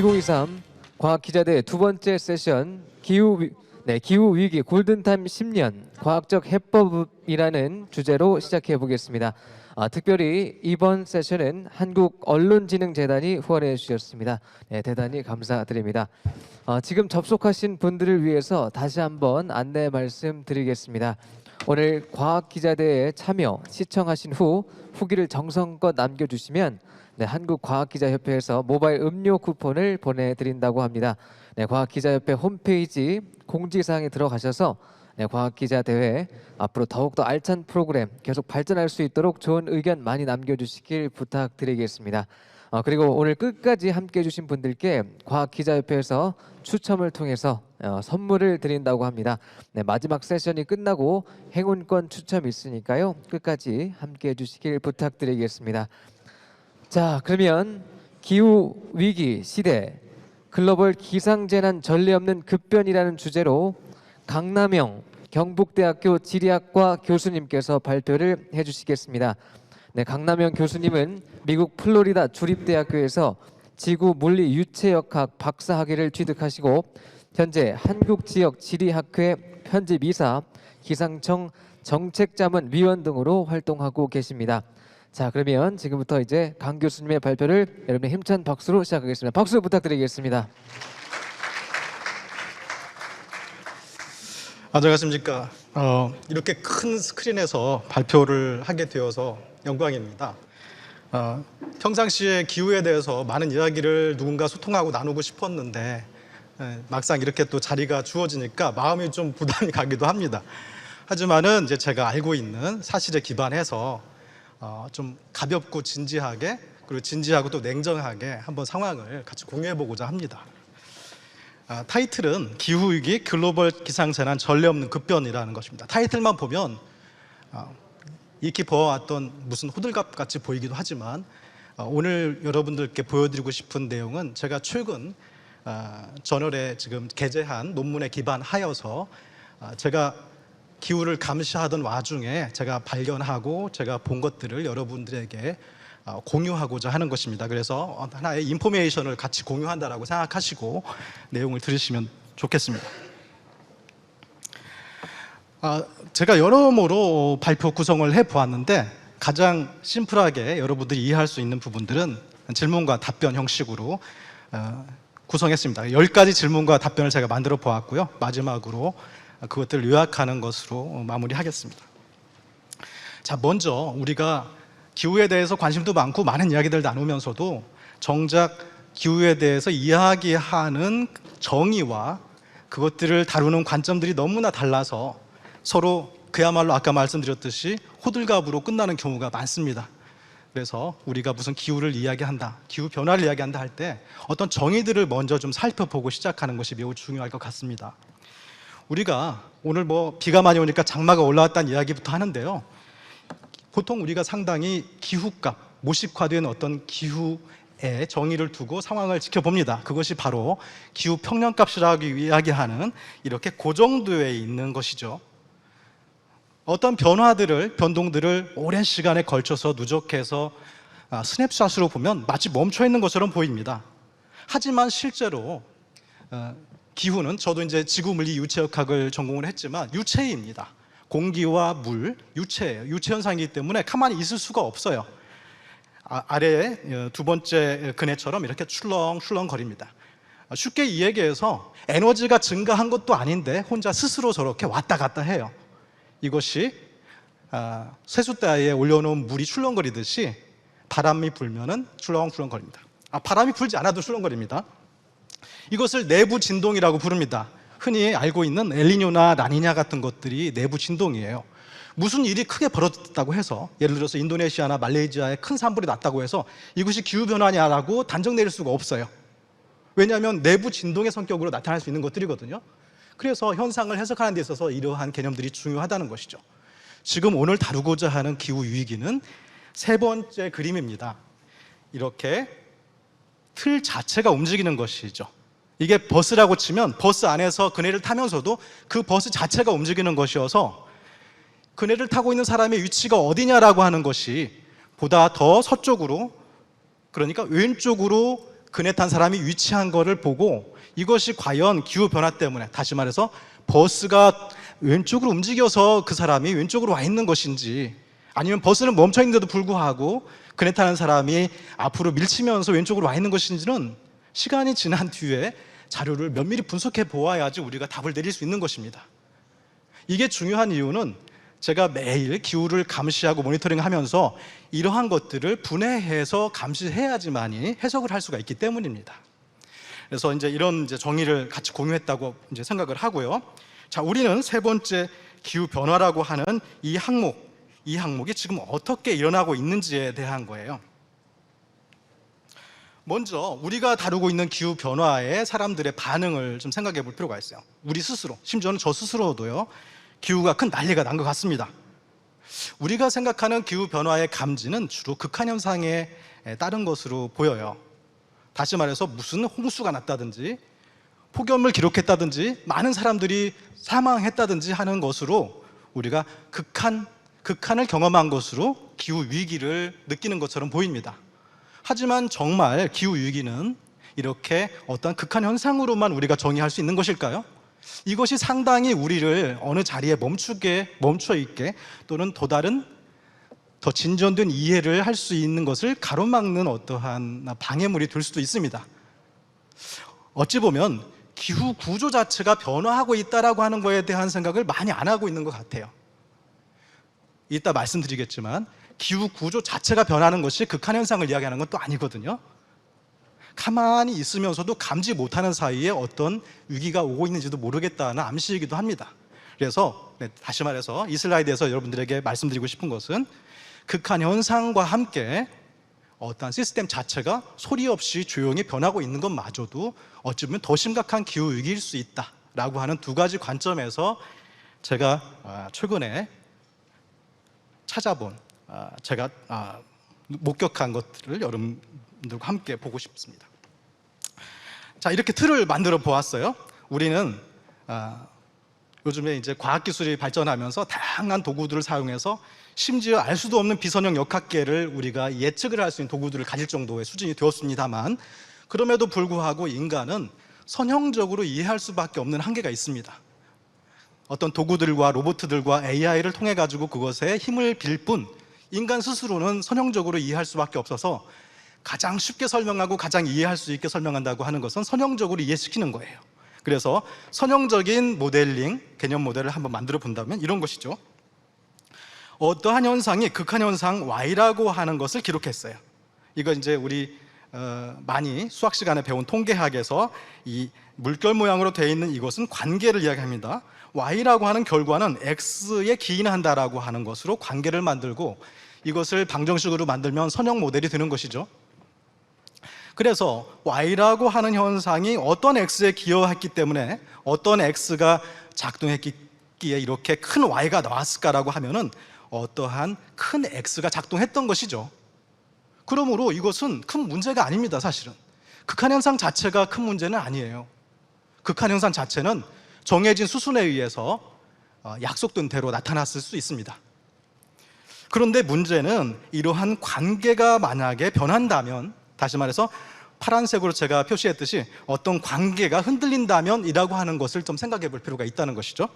2023 과학기자대 두 번째 세션 기후위기 골든타임 10년 과학적 해법이라는 주제로 시작해 보겠습니다. 특별히 이번 세션은 한국언론진흥재단이 후원해 주셨습니다. 대단히 감사드립니다. 지금 접속하신 분들을 위해서 다시 한번 안내 말씀드리겠습니다. 오늘 과학기자대에 참여, 시청하신 후 후기를 정성껏 남겨주시면 한국과학기자협회에서 모바일 음료 쿠폰을 보내드린다고 합니다. 과학기자협회 홈페이지 공지사항에 들어가셔서 과학기자대회 앞으로 더욱더 알찬 프로그램 계속 발전할 수 있도록 좋은 의견 많이 남겨주시길 부탁드리겠습니다. 그리고 오늘 끝까지 함께해 주신 분들께 과학기자협회에서 추첨을 통해서 선물을 드린다고 합니다. 마지막 세션이 끝나고 행운권 추첨이 있으니까요. 끝까지 함께해 주시길 부탁드리겠습니다. 자, 그러면 기후위기 시대 글로벌 기상재난 전례 없는 급변이라는 주제로 강남영 경북대학교 지리학과 교수님께서 발표를 해주시겠습니다. 강남영 교수님은 미국 플로리다 주립대학교에서 지구물리 유체역학 박사학위를 취득하시고 현재 한국지역지리학회 편집이사, 기상청 정책자문위원 등으로 활동하고 계십니다. 자, 그러면 지금부터 이제 강 교수님의 발표를 여러분의 힘찬 박수로 시작하겠습니다. 박수 부탁드리겠습니다. 안녕하십니까. 이렇게 큰 스크린에서 발표를 하게 되어서 영광입니다. 평상시에 기후에 대해서 많은 이야기를 누군가 소통하고 나누고 싶었는데 막상 이렇게 또 자리가 주어지니까 마음이 좀 부담이 가기도 합니다. 하지만은 이제 제가 알고 있는 사실에 기반해서 좀 가볍고 진지하게, 그리고 진지하고 또 냉정하게 한번 상황을 같이 공유해보고자 합니다. 타이틀은 기후위기 글로벌 기상재난 전례 없는 급변이라는 것입니다. 타이틀만 보면 익히 보아왔던 무슨 호들갑 같이 보이기도 하지만 오늘 여러분들께 보여드리고 싶은 내용은 제가 최근 저널에 지금 게재한 논문에 기반하여서 제가 기후를 감시하던 와중에 제가 발견하고 제가 본 것들을 여러분들에게 공유하고자 하는 것입니다. 그래서 하나의 인포메이션을 같이 공유한다라고 생각하시고 내용을 들으시면 좋겠습니다. 제가 여러모로 발표 구성을 해보았는데 가장 심플하게 여러분들이 이해할 수 있는 부분들은 질문과 답변 형식으로 구성했습니다. 10가지 질문과 답변을 제가 만들어 보았고요. 마지막으로 그것들을 요약하는 것으로 마무리하겠습니다. 자, 먼저 우리가 기후에 대해서 관심도 많고 많은 이야기들 나누면서도 정작 기후에 대해서 이야기하는 정의와 그것들을 다루는 관점들이 너무나 달라서 서로 그야말로 아까 말씀드렸듯이 호들갑으로 끝나는 경우가 많습니다. 그래서 우리가 무슨 기후를 이야기한다, 기후 변화를 이야기한다 할 때 어떤 정의들을 먼저 좀 살펴보고 시작하는 것이 매우 중요할 것 같습니다. 우리가 오늘 비가 많이 오니까 장마가 올라왔다는 이야기부터 하는데요. 보통 우리가 상당히 기후값, 모식화된 어떤 기후의 정의를 두고 상황을 지켜봅니다. 그것이 바로 기후 평년값이라고 이야기하는 이렇게 고정도에 있는 것이죠. 어떤 변동들을 오랜 시간에 걸쳐서 누적해서 스냅샷으로 보면 마치 멈춰 있는 것처럼 보입니다. 하지만 실제로 기후는, 저도 이제 지구물리 유체역학을 전공을 했지만 유체입니다. 공기와 물, 유체예요. 유체 현상이기 때문에 가만히 있을 수가 없어요. 아래에 두 번째 그네처럼 이렇게 출렁출렁 거립니다. 쉽게 이야기해서 에너지가 증가한 것도 아닌데 혼자 스스로 저렇게 왔다 갔다 해요. 이것이 세숫대에 올려놓은 물이 출렁거리듯이 바람이 불면은 출렁출렁거립니다. 바람이 불지 않아도 출렁거립니다. 이것을 내부 진동이라고 부릅니다. 흔히 알고 있는 엘니뇨나 라니냐 같은 것들이 내부 진동이에요. 무슨 일이 크게 벌어졌다고 해서, 예를 들어서 인도네시아나 말레이시아에 큰 산불이 났다고 해서 이것이 기후변화냐라고 단정 내릴 수가 없어요. 왜냐하면 내부 진동의 성격으로 나타날 수 있는 것들이거든요. 그래서 현상을 해석하는 데 있어서 이러한 개념들이 중요하다는 것이죠. 지금 오늘 다루고자 하는 기후위기는 세 번째 그림입니다. 이렇게 틀 자체가 움직이는 것이죠. 이게 버스라고 치면 버스 안에서 그네를 타면서도 그 버스 자체가 움직이는 것이어서 그네를 타고 있는 사람의 위치가 어디냐라고 하는 것이 보다 더 서쪽으로, 그러니까 왼쪽으로 그네 탄 사람이 위치한 거를 보고 이것이 과연 기후 변화 때문에, 다시 말해서 버스가 왼쪽으로 움직여서 그 사람이 왼쪽으로 와 있는 것인지, 아니면 버스는 멈춰 있는데도 불구하고 그네 타는 사람이 앞으로 밀치면서 왼쪽으로 와 있는 것인지는 시간이 지난 뒤에 자료를 면밀히 분석해 보아야지 우리가 답을 내릴 수 있는 것입니다. 이게 중요한 이유는 제가 매일 기후를 감시하고 모니터링하면서 이러한 것들을 분해해서 감시해야지만이 해석을 할 수가 있기 때문입니다. 그래서 이제 이런 정의를 같이 공유했다고 이제 생각을 하고요. 자, 우리는 세 번째 기후 변화라고 하는 이 항목이 지금 어떻게 일어나고 있는지에 대한 거예요. 먼저 우리가 다루고 있는 기후 변화에 사람들의 반응을 좀 생각해 볼 필요가 있어요. 우리 스스로, 심지어는 저 스스로도요, 기후가 큰 난리가 난 것 같습니다. 우리가 생각하는 기후 변화의 감지는 주로 극한 현상에 따른 것으로 보여요. 다시 말해서 무슨 홍수가 났다든지 폭염을 기록했다든지 많은 사람들이 사망했다든지 하는 것으로 우리가 극한을 경험한 것으로 기후 위기를 느끼는 것처럼 보입니다. 하지만 정말 기후 위기는 이렇게 어떤 극한 현상으로만 우리가 정의할 수 있는 것일까요? 이것이 상당히 우리를 어느 자리에 멈춰 있게, 또는 또 다른 더 진전된 이해를 할 수 있는 것을 가로막는 어떠한 방해물이 될 수도 있습니다. 어찌 보면 기후 구조 자체가 변화하고 있다라고 하는 것에 대한 생각을 많이 안 하고 있는 것 같아요. 이따 말씀드리겠지만 기후 구조 자체가 변하는 것이 극한 현상을 이야기하는 건 또 아니거든요. 가만히 있으면서도 감지 못하는 사이에 어떤 위기가 오고 있는지도 모르겠다는 암시이기도 합니다. 그래서 다시 말해서 이 슬라이드에서 여러분들에게 말씀드리고 싶은 것은 극한 현상과 함께 어떤 시스템 자체가 소리 없이 조용히 변하고 있는 것마저도 어찌 보면 더 심각한 기후 위기일 수 있다라고 하는 두 가지 관점에서 제가 최근에 찾아본, 제가 목격한 것들을 여러분들과 함께 보고 싶습니다. 자, 이렇게 틀을 만들어 보았어요. 우리는 요즘에 이제 과학기술이 발전하면서 다양한 도구들을 사용해서 심지어 알 수도 없는 비선형 역학계를 우리가 예측을 할 수 있는 도구들을 가질 정도의 수준이 되었습니다만, 그럼에도 불구하고 인간은 선형적으로 이해할 수밖에 없는 한계가 있습니다. 어떤 도구들과 로봇들과 AI를 통해 가지고 그것에 힘을 빌 뿐 인간 스스로는 선형적으로 이해할 수밖에 없어서 가장 쉽게 설명하고 가장 이해할 수 있게 설명한다고 하는 것은 선형적으로 이해시키는 거예요. 그래서 선형적인 모델링, 개념 모델을 한번 만들어 본다면 이런 것이죠. 어떠한 현상이 극한 현상 Y라고 하는 것을 기록했어요. 이거 이제 우리 많이 수학 시간에 배운 통계학에서 이 물결 모양으로 되어 있는 이것은 관계를 이야기합니다. Y라고 하는 결과는 X에 기인한다라고 하는 것으로 관계를 만들고 이것을 방정식으로 만들면 선형 모델이 되는 것이죠. 그래서 Y라고 하는 현상이 어떤 X에 기여했기 때문에 어떤 X가 작동했기에 이렇게 큰 Y가 나왔을까라고 하면은 어떠한 큰 X가 작동했던 것이죠. 그러므로 이것은 큰 문제가 아닙니다. 사실은 극한 현상 자체가 큰 문제는 아니에요. 극한 현상 자체는 정해진 수순에 의해서 약속된 대로 나타났을 수 있습니다. 그런데 문제는 이러한 관계가 만약에 변한다면, 다시 말해서 파란색으로 제가 표시했듯이 어떤 관계가 흔들린다면 이라고 하는 것을 좀 생각해 볼 필요가 있다는 것이죠.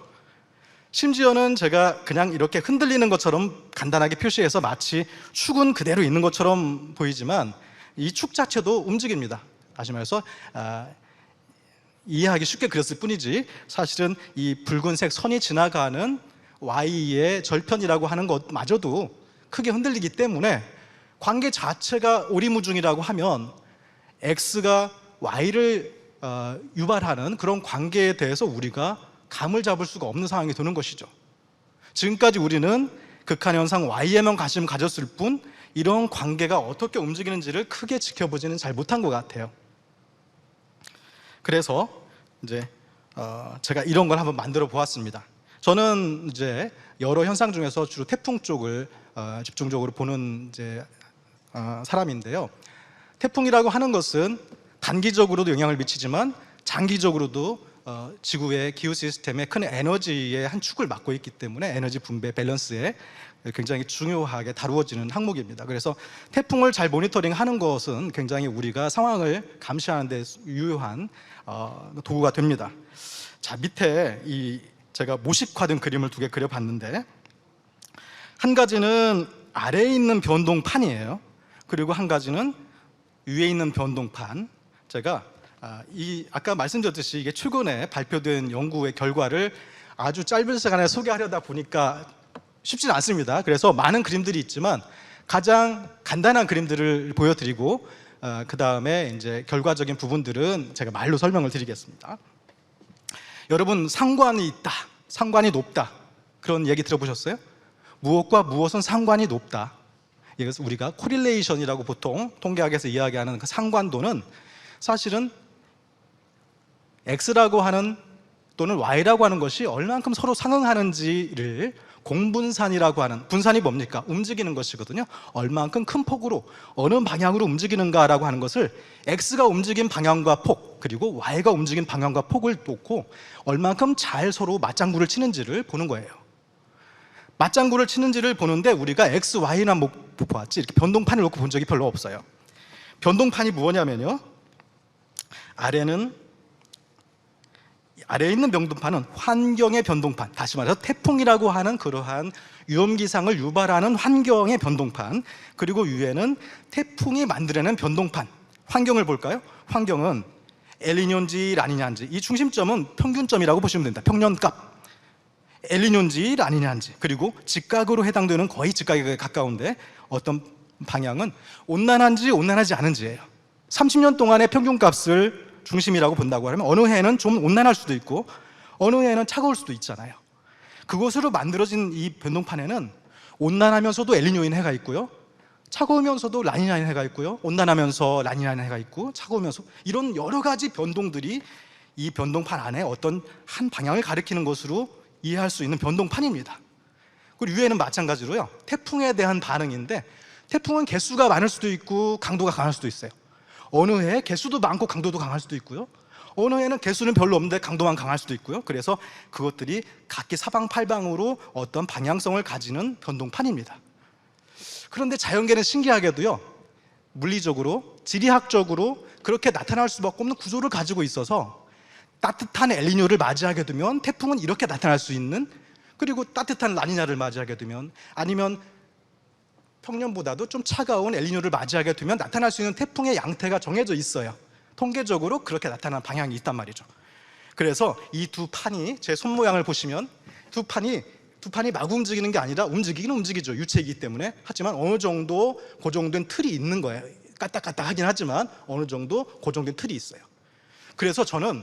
심지어는 제가 그냥 이렇게 흔들리는 것처럼 간단하게 표시해서 마치 축은 그대로 있는 것처럼 보이지만 이 축 자체도 움직입니다. 다시 말해서 이해하기 쉽게 그렸을 뿐이지 사실은 이 붉은색 선이 지나가는 Y의 절편이라고 하는 것마저도 크게 흔들리기 때문에 관계 자체가 오리무중이라고 하면 X가 Y를 유발하는 그런 관계에 대해서 우리가 감을 잡을 수가 없는 상황이 되는 것이죠. 지금까지 우리는 극한 현상 Y에만 관심을 가졌을 뿐 이런 관계가 어떻게 움직이는지를 크게 지켜보지는 잘 못한 것 같아요. 그래서 이제 제가 이런 걸 한번 만들어 보았습니다. 저는 이제 여러 현상 중에서 주로 태풍 쪽을 집중적으로 보는 이제 사람인데요. 태풍이라고 하는 것은 단기적으로도 영향을 미치지만 장기적으로도 지구의 기후 시스템의 큰 에너지의 한 축을 맡고 있기 때문에 에너지 분배 밸런스에 굉장히 중요하게 다루어지는 항목입니다. 그래서 태풍을 잘 모니터링하는 것은 굉장히 우리가 상황을 감시하는 데 유효한 도구가 됩니다. 자, 밑에 제가 모식화된 그림을 두 개 그려봤는데, 한 가지는 아래에 있는 변동판이에요. 그리고 한 가지는 위에 있는 변동판. 제가 아까 말씀드렸듯이 이게 최근에 발표된 연구의 결과를 아주 짧은 시간에 소개하려다 보니까 쉽지는 않습니다. 그래서 많은 그림들이 있지만 가장 간단한 그림들을 보여드리고 그 다음에 이제 결과적인 부분들은 제가 말로 설명을 드리겠습니다. 여러분, 상관이 있다, 상관이 높다, 그런 얘기 들어보셨어요? 무엇과 무엇은 상관이 높다. 그래서 우리가 코릴레이션이라고 보통 통계학에서 이야기하는 그 상관도는 사실은 X라고 하는 또는 Y라고 하는 것이 얼만큼 서로 상응하는지를 공분산이라고 하는, 분산이 뭡니까? 움직이는 것이거든요. 얼만큼 큰 폭으로 어느 방향으로 움직이는가라고 하는 것을 X가 움직인 방향과 폭, 그리고 Y가 움직인 방향과 폭을 놓고 얼만큼 잘 서로 맞장구를 치는지를 보는 거예요. 맞장구를 치는지를 보는데 우리가 X, Y만 보았지 이렇게 변동판을 놓고 본 적이 별로 없어요. 변동판이 뭐냐면요, 아래에 있는 변동판은 환경의 변동판, 다시 말해서 태풍이라고 하는 그러한 위험기상을 유발하는 환경의 변동판, 그리고 위에는 태풍이 만들어내는 변동판. 환경을 볼까요? 환경은 엘니뇨인지 라니냐인지, 이 중심점은 평균점이라고 보시면 됩니다. 평년값. 엘니뇨인지 라니냐인지, 그리고 직각으로 해당되는, 거의 직각에 가까운데 어떤 방향은 온난한지 온난하지 않은지예요. 30년 동안의 평균값을 중심이라고 본다고 하면 어느 해는 좀 온난할 수도 있고 어느 해는 차가울 수도 있잖아요. 그것으로 만들어진 이 변동판에는 온난하면서도 엘니뇨인 해가 있고요, 차가우면서도 라니냐인 해가 있고요, 온난하면서 라니냐인 해가 있고 차가우면서, 이런 여러 가지 변동들이 이 변동판 안에 어떤 한 방향을 가리키는 것으로 이해할 수 있는 변동판입니다. 그리고 위에는 마찬가지로요, 태풍에 대한 반응인데, 태풍은 개수가 많을 수도 있고 강도가 강할 수도 있어요. 어느 해에 개수도 많고 강도도 강할 수도 있고요, 어느 해는 개수는 별로 없는데 강도만 강할 수도 있고요. 그래서 그것들이 각기 사방팔방으로 어떤 방향성을 가지는 변동판입니다. 그런데 자연계는 신기하게도요, 물리적으로, 지리학적으로 그렇게 나타날 수밖에 없는 구조를 가지고 있어서 따뜻한 엘니뇨를 맞이하게 되면 태풍은 이렇게 나타날 수 있는, 그리고 따뜻한 라니냐를 맞이하게 되면, 아니면 평년보다도 좀 차가운 엘니뇨를 맞이하게 되면 나타날 수 있는 태풍의 양태가 정해져 있어요. 통계적으로 그렇게 나타나는 방향이 있단 말이죠. 그래서 이 두 판이, 제 손 모양을 보시면 두 판이 막 움직이는 게 아니라, 움직이긴 움직이죠, 유체이기 때문에. 하지만 어느 정도 고정된 틀이 있는 거예요. 까딱까딱하긴 하지만 어느 정도 고정된 틀이 있어요. 그래서 저는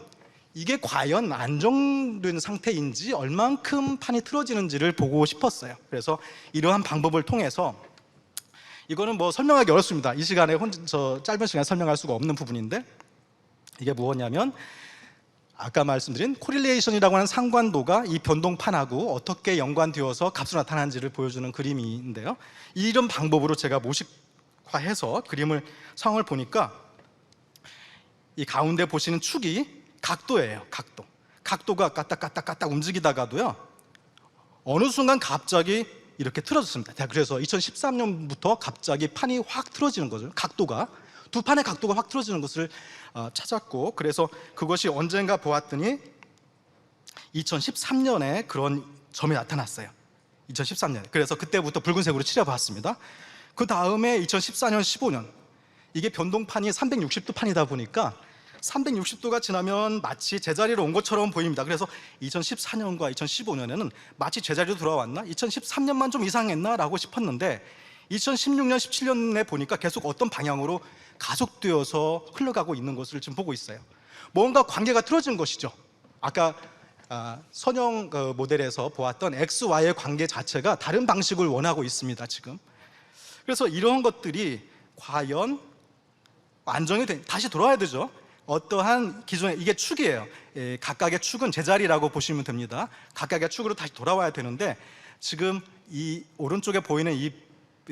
이게 과연 안정된 상태인지, 얼만큼 판이 틀어지는지를 보고 싶었어요. 그래서 이러한 방법을 통해서, 이거는 뭐 설명하기 어렵습니다. 이 시간에 저 짧은 시간에 설명할 수가 없는 부분인데, 이게 무엇냐면 아까 말씀드린 코릴레이션이라고 하는 상관도가 이 변동판하고 어떻게 연관되어서 값으로 나타나는지를 보여주는 그림인데요, 이런 방법으로 제가 모식화해서 그림을 상황을 보니까 이 가운데 보시는 축이 각도예요. 각도가 까딱까딱까딱 움직이다가도요, 어느 순간 갑자기 이렇게 틀어졌습니다. 그래서 2013년부터 갑자기 판이 확 틀어지는 거죠. 각도가, 두 판의 각도가 확 틀어지는 것을 찾았고, 그래서 그것이 언젠가 보았더니 2013년에 그런 점이 나타났어요. 2013년에. 그래서 그때부터 붉은색으로 칠해봤습니다. 그 다음에 2014년, 15년, 이게 변동판이 360도 판이다 보니까 360도가 지나면 마치 제자리로 온 것처럼 보입니다. 그래서 2014년과 2015년에는 마치 제자리로 돌아왔나? 2013년만 좀 이상했나? 라고 싶었는데 2016년, 17년에 보니까 계속 어떤 방향으로 가속되어서 흘러가고 있는 것을 지금 보고 있어요. 뭔가 관계가 틀어진 것이죠. 아까 선형 모델에서 보았던 X, Y의 관계 자체가 다른 방식을 원하고 있습니다, 지금. 그래서 이런 것들이 과연 안정이 다시 돌아와야 되죠. 어떠한 기존에, 이게 축이에요. 각각의 축은 제자리라고 보시면 됩니다. 각각의 축으로 다시 돌아와야 되는데, 지금 이 오른쪽에 보이는 이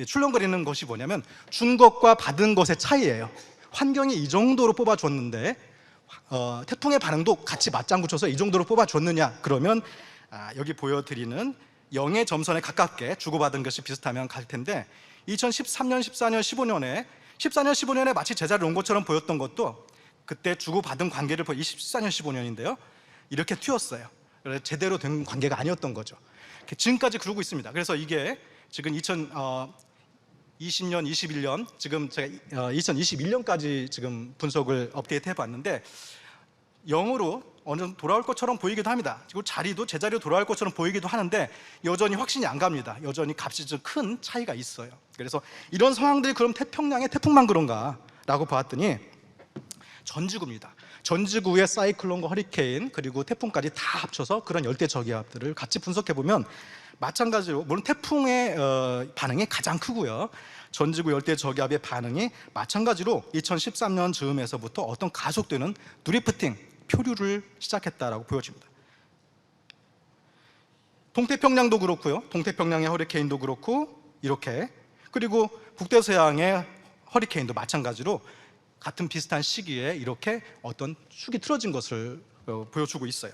출렁거리는 것이 뭐냐면 준 것과 받은 것의 차이예요. 환경이 이 정도로 뽑아줬는데 태풍의 반응도 같이 맞장구 쳐서 이 정도로 뽑아줬느냐 그러면 여기 보여드리는 0의 점선에 가깝게 주고받은 것이 비슷하면 갈 텐데 2013년, 14년, 15년에 14년, 15년에 마치 제자리를 온 것처럼 보였던 것도 그때 주고받은 관계를 14년, 15년인데요. 이렇게 튀었어요. 그래서 제대로 된 관계가 아니었던 거죠. 지금까지 그러고 있습니다. 그래서 이게 지금 2020년, 21년, 지금 제가 2021년까지 지금 분석을 업데이트 해봤는데 0으로 어느 정도 돌아올 것처럼 보이기도 합니다. 그리고 자리도 제자리로 돌아올 것처럼 보이기도 하는데 여전히 확신이 안 갑니다. 여전히 값이 좀 큰 차이가 있어요. 그래서 이런 상황들이 그럼 태평양의 태풍만 그런가 라고 봤더니 전지구입니다. 전지구의 사이클론과 허리케인 그리고 태풍까지 다 합쳐서 그런 열대 저기압들을 같이 분석해 보면 마찬가지로 물론 태풍의 반응이 가장 크고요. 전지구 열대 저기압의 반응이 마찬가지로 2013년 즈음에서부터 어떤 가속되는 드리프팅, 표류를 시작했다라고 보여집니다. 동태평양도 그렇고요. 동태평양의 허리케인도 그렇고 이렇게 그리고 북대서양의 허리케인도 마찬가지로 같은 비슷한 시기에 이렇게 어떤 축이 틀어진 것을 보여주고 있어요.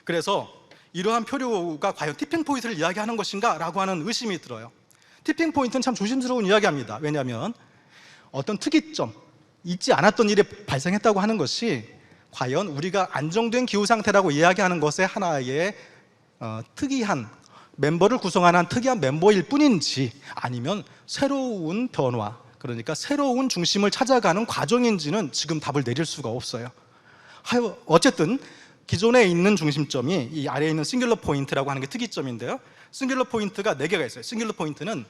그래서 이러한 표류가 과연 티핑 포인트를 이야기하는 것인가 라고 하는 의심이 들어요. 티핑 포인트는 참 조심스러운 이야기합니다. 왜냐하면 어떤 특이점, 있지 않았던 일이 발생했다고 하는 것이 과연 우리가 안정된 기후 상태라고 이야기하는 것의 하나의 특이한 멤버를 구성하는 특이한 멤버일 뿐인지 아니면 새로운 변화, 그러니까 새로운 중심을 찾아가는 과정인지는 지금 답을 내릴 수가 없어요. 어쨌든 기존에 있는 중심점이 이 아래에 있는 싱귤러 포인트라고 하는 게 특이점인데요. 싱귤러 포인트가 4개가 있어요. 싱귤러 포인트는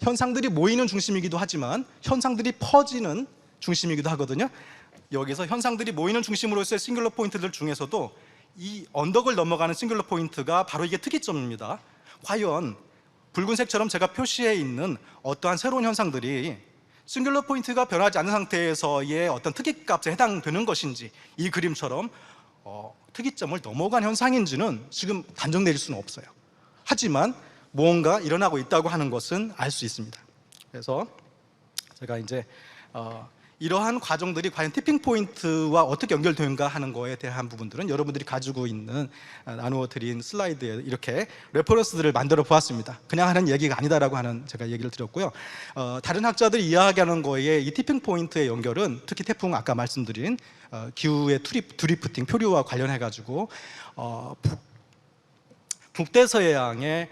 현상들이 모이는 중심이기도 하지만 현상들이 퍼지는 중심이기도 하거든요. 여기서 현상들이 모이는 중심으로서의 싱귤러 포인트들 중에서도 이 언덕을 넘어가는 싱귤러 포인트가 바로 이게 특이점입니다. 과연 붉은색처럼 제가 표시해 있는 어떠한 새로운 현상들이 싱귤러 포인트가 변하지 않는 상태에서의 어떤 특이값에 해당되는 것인지 이 그림처럼 특이점을 넘어간 현상인지는 지금 단정 내릴 수는 없어요. 하지만 무언가 일어나고 있다고 하는 것은 알 수 있습니다. 그래서 제가 이제 이러한 과정들이 과연 티핑 포인트와 어떻게 연결되는가 하는 거에 대한 부분들은 여러분들이 가지고 있는 나누어 드린 슬라이드에 이렇게 레퍼런스들을 만들어 보았습니다. 그냥 하는 얘기가 아니다라고 하는 제가 얘기를 드렸고요. 다른 학자들이 이야기하는 거에 이 티핑 포인트의 연결은 특히 태풍 아까 말씀드린 기후의 드리프팅 표류와 관련해 가지고 북대서해양의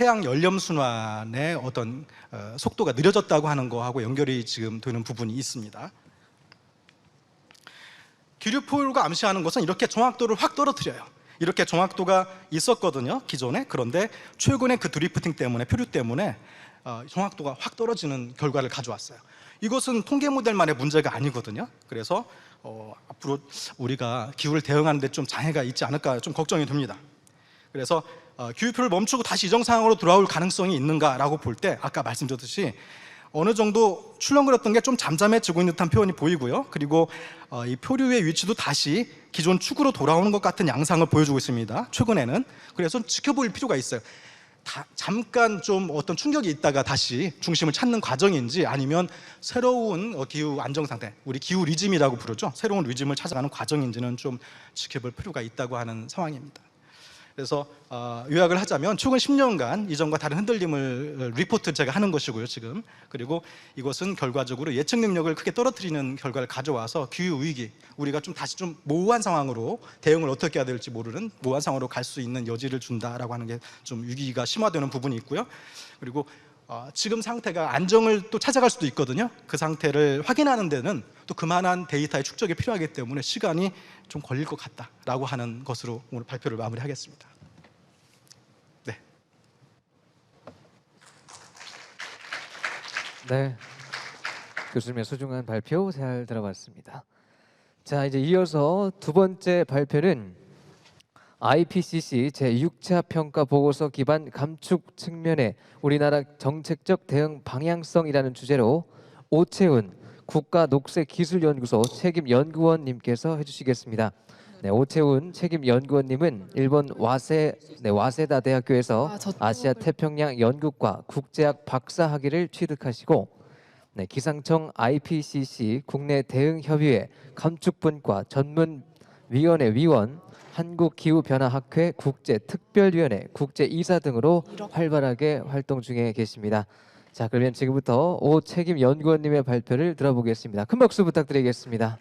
해양 연렴 순환의 어떤 속도가 느려졌다고 하는 거하고 연결이 지금 되는 부분이 있습니다. 기류포유가 암시하는 것은 이렇게 정확도를 확 떨어뜨려요. 이렇게 정확도가 있었거든요, 기존에. 그런데 최근에 그 드리프팅 때문에, 표류 때문에 정확도가 확 떨어지는 결과를 가져왔어요. 이것은 통계 모델만의 문제가 아니거든요. 그래서 앞으로 우리가 기후를 대응하는 데 좀 장애가 있지 않을까 좀 걱정이 됩니다. 그래서 기후표를 멈추고 다시 이정 상황으로 돌아올 가능성이 있는가라고 볼 때 아까 말씀드렸듯이 어느 정도 출렁거렸던 게 좀 잠잠해지고 있는 듯한 표현이 보이고요. 그리고 이 표류의 위치도 다시 기존 축으로 돌아오는 것 같은 양상을 보여주고 있습니다. 최근에는. 그래서 지켜볼 필요가 있어요. 잠깐 좀 어떤 충격이 있다가 다시 중심을 찾는 과정인지 아니면 새로운 기후 안정 상태, 우리 기후 리즘이라고 부르죠. 새로운 리즘을 찾아가는 과정인지는 좀 지켜볼 필요가 있다고 하는 상황입니다. 그래서 요약을 하자면 최근 10년간 이전과 다른 흔들림을 리포트 제가 하는 것이고요, 지금. 그리고 이것은 결과적으로 예측 능력을 크게 떨어뜨리는 결과를 가져와서 기후 위기, 우리가 좀 다시 좀 모호한 상황으로 대응을 어떻게 해야 될지 모르는 모호한 상황으로 갈 수 있는 여지를 준다라고 하는 게 좀 위기가 심화되는 부분이 있고요. 그리고 지금 상태가 안정을 또 찾아갈 수도 있거든요. 그 상태를 확인하는 데는 또 그만한 데이터의 축적이 필요하기 때문에 시간이 좀 걸릴 것 같다라고 하는 것으로 오늘 발표를 마무리하겠습니다. 네. 네, 교수님의 소중한 발표 잘 들어봤습니다. 자, 이제 이어서 두 번째 발표는 IPCC 제6차 평가 보고서 기반 감축 측면의 우리나라 정책적 대응 방향성이라는 주제로 오채훈 국가녹색기술연구소 책임연구원님께서 해주시겠습니다. 네, 오채훈 책임연구원님은 일본 와세다 대학교에서 아시아 태평양 연구과 국제학 박사 학위를 취득하시고 네, 기상청 IPCC 국내 대응협의회 감축분과 전문위원회 위원, 한국기후변화학회 국제특별위원회 국제이사 등으로 활발하게 활동 중에 계십니다. 자, 그러면 지금부터 오 책임 연구원님의 발표를 들어보겠습니다. 큰 박수 부탁드리겠습니다.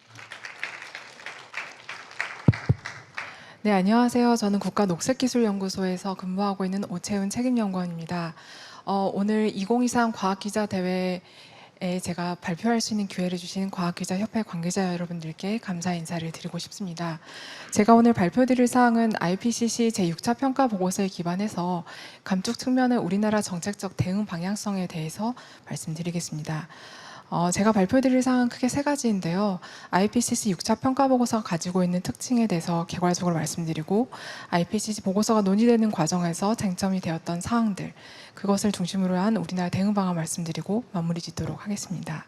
네, 안녕하세요. 저는 국가녹색기술연구소에서 근무하고 있는 오채훈 책임연구원입니다. 오늘 2023 과학기자대회에 제가 발표할 수 있는 기회를 주신 과학기자협회 관계자 여러분들께 감사 인사를 드리고 싶습니다. 제가 오늘 발표드릴 사항은 IPCC 제6차 평가 보고서에 기반해서 감축 측면의 우리나라 정책적 대응 방향성에 대해서 말씀드리겠습니다. 제가 발표드릴 사항은 크게 세 가지인데요. IPCC 6차 평가 보고서가 가지고 있는 특징에 대해서 개괄적으로 말씀드리고, IPCC 보고서가 논의되는 과정에서 쟁점이 되었던 사항들, 그것을 중심으로 한 우리나라 대응 방안 말씀드리고 마무리 짓도록 하겠습니다.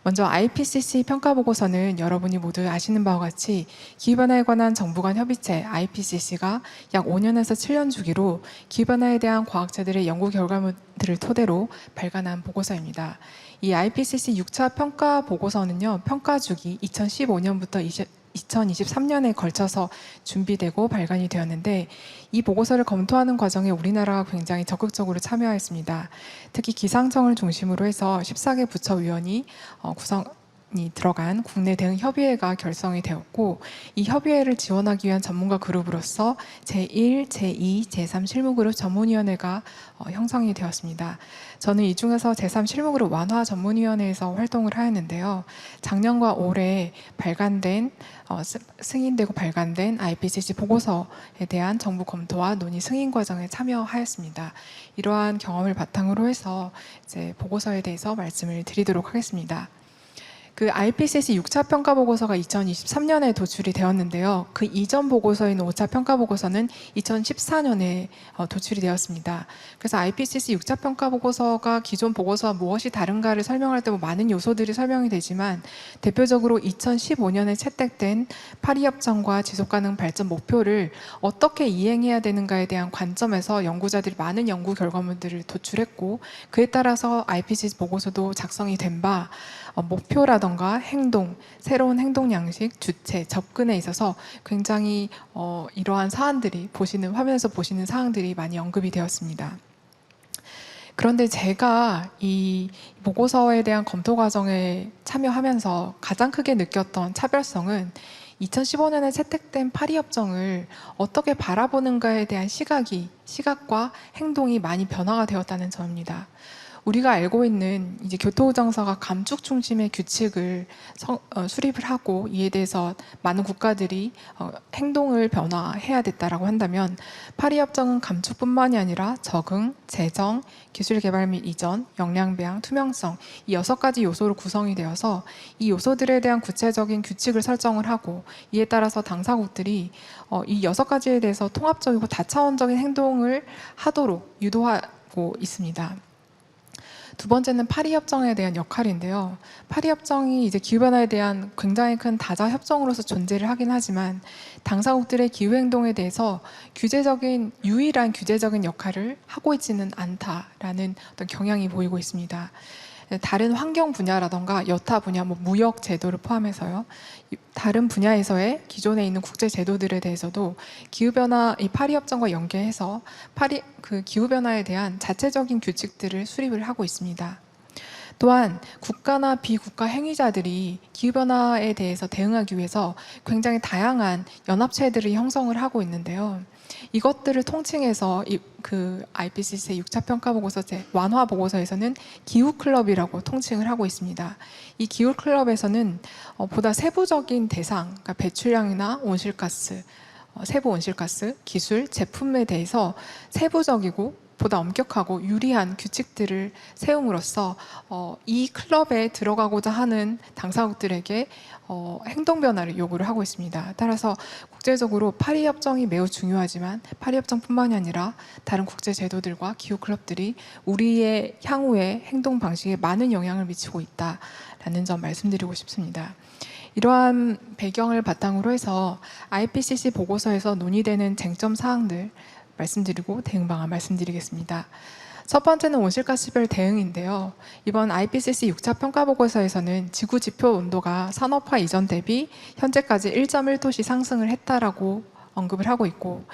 먼저 IPCC 평가 보고서는 여러분이 모두 아시는 바와 같이 기후변화에 관한 정부 간 협의체 IPCC가 약 5년에서 7년 주기로 기후변화에 대한 과학자들의 연구 결과물들을 토대로 발간한 보고서입니다. 이 IPCC 6차 평가 보고서는요, 평가 주기 2015년부터 2023년에 걸쳐서 준비되고 발간이 되었는데, 이 보고서를 검토하는 과정에 우리나라가 굉장히 적극적으로 참여했습니다. 특히 기상청을 중심으로 해서 14개 부처위원이 구성이 들어간 국내 대응 협의회가 결성이 되었고, 이 협의회를 지원하기 위한 전문가 그룹으로서 제1, 제2, 제3 실무그룹 전문위원회가 형성이 되었습니다. 저는 이 중에서 제3 실무그룹 완화 전문위원회에서 활동을 하였는데요. 작년과 올해 발간된 승인되고 발간된 IPCC 보고서에 대한 정부 검토와 논의 승인 과정에 참여하였습니다. 이러한 경험을 바탕으로 해서 이제 보고서에 대해서 말씀을 드리도록 하겠습니다. 그 IPCC 6차 평가 보고서가 2023년에 도출이 되었는데요. 그 이전 보고서인 5차 평가 보고서는 2014년에 도출이 되었습니다. 그래서 IPCC 6차 평가 보고서가 기존 보고서와 무엇이 다른가를 설명할 때 많은 요소들이 설명이 되지만, 대표적으로 2015년에 채택된 파리협정과 지속가능 발전 목표를 어떻게 이행해야 되는가에 대한 관점에서 연구자들이 많은 연구 결과물들을 도출했고, 그에 따라서 IPCC 보고서도 작성이 된 바, 목표라던가 행동, 새로운 행동 양식, 주체, 접근에 있어서 굉장히 이러한 사안들이 화면에서 보시는 사항들이 많이 언급이 되었습니다. 그런데 제가 이 보고서에 대한 검토 과정에 참여하면서 가장 크게 느꼈던 차별성은 2015년에 채택된 파리협정을 어떻게 바라보는가에 대한 시각과 행동이 많이 변화가 되었다는 점입니다. 우리가 알고 있는 이제 교토의정서가 감축 중심의 규칙을 수립을 하고, 이에 대해서 많은 국가들이 행동을 변화해야 됐다라고 한다면, 파리협정은 감축뿐만이 아니라 적응, 재정, 기술 개발 및 이전, 역량 배양, 투명성, 이 6가지 요소로 구성이 되어서 이 요소들에 대한 구체적인 규칙을 설정을 하고, 이에 따라서 당사국들이 이 6가지에 대해서 통합적이고 다차원적인 행동을 하도록 유도하고 있습니다. 두 번째는 파리협정에 대한 역할인데요. 파리협정이 이제 기후변화에 대한 굉장히 큰 다자 협정으로서 존재를 하긴 하지만, 당사국들의 기후행동에 대해서 유일한 규제적인 역할을 하고 있지는 않다라는 어떤 경향이 보이고 있습니다. 다른 환경 분야라던가 여타 분야, 무역 제도를 포함해서요, 다른 분야에서의 기존에 있는 국제 제도들에 대해서도 기후변화, 이 파리협정과 연계해서 기후변화에 대한 자체적인 규칙들을 수립을 하고 있습니다. 또한 국가나 비국가 행위자들이 기후변화에 대해서 대응하기 위해서 굉장히 다양한 연합체들을 형성을 하고 있는데요. 이것들을 통칭해서 그 IPCC 6차 평가 보고서 완화 보고서에서는 기후클럽이라고 통칭을 하고 있습니다. 이 기후클럽에서는 보다 세부적인 대상, 그러니까 배출량이나 온실가스, 세부 온실가스, 기술, 제품에 대해서 세부적이고 보다 엄격하고 유리한 규칙들을 세움으로써 이 클럽에 들어가고자 하는 당사국들에게 행동 변화를 요구를 하고 있습니다. 따라서 국제적으로 파리협정이 매우 중요하지만, 파리협정뿐만이 아니라 다른 국제 제도들과 기후 클럽들이 우리의 향후의 행동 방식에 많은 영향을 미치고 있다라는 점 말씀드리고 싶습니다. 이러한 배경을 바탕으로 해서 IPCC 보고서에서 논의되는 쟁점 사항들 말씀드리고 대응 방안 말씀드리겠습니다. 첫 번째는 온실가스별 대응인데요. 이번 IPCC 6차 평가 보고서에서는 지구 지표 온도가 산업화 이전 대비 현재까지 1.1도씩 상승을 했다라고 언급을 하고 있고,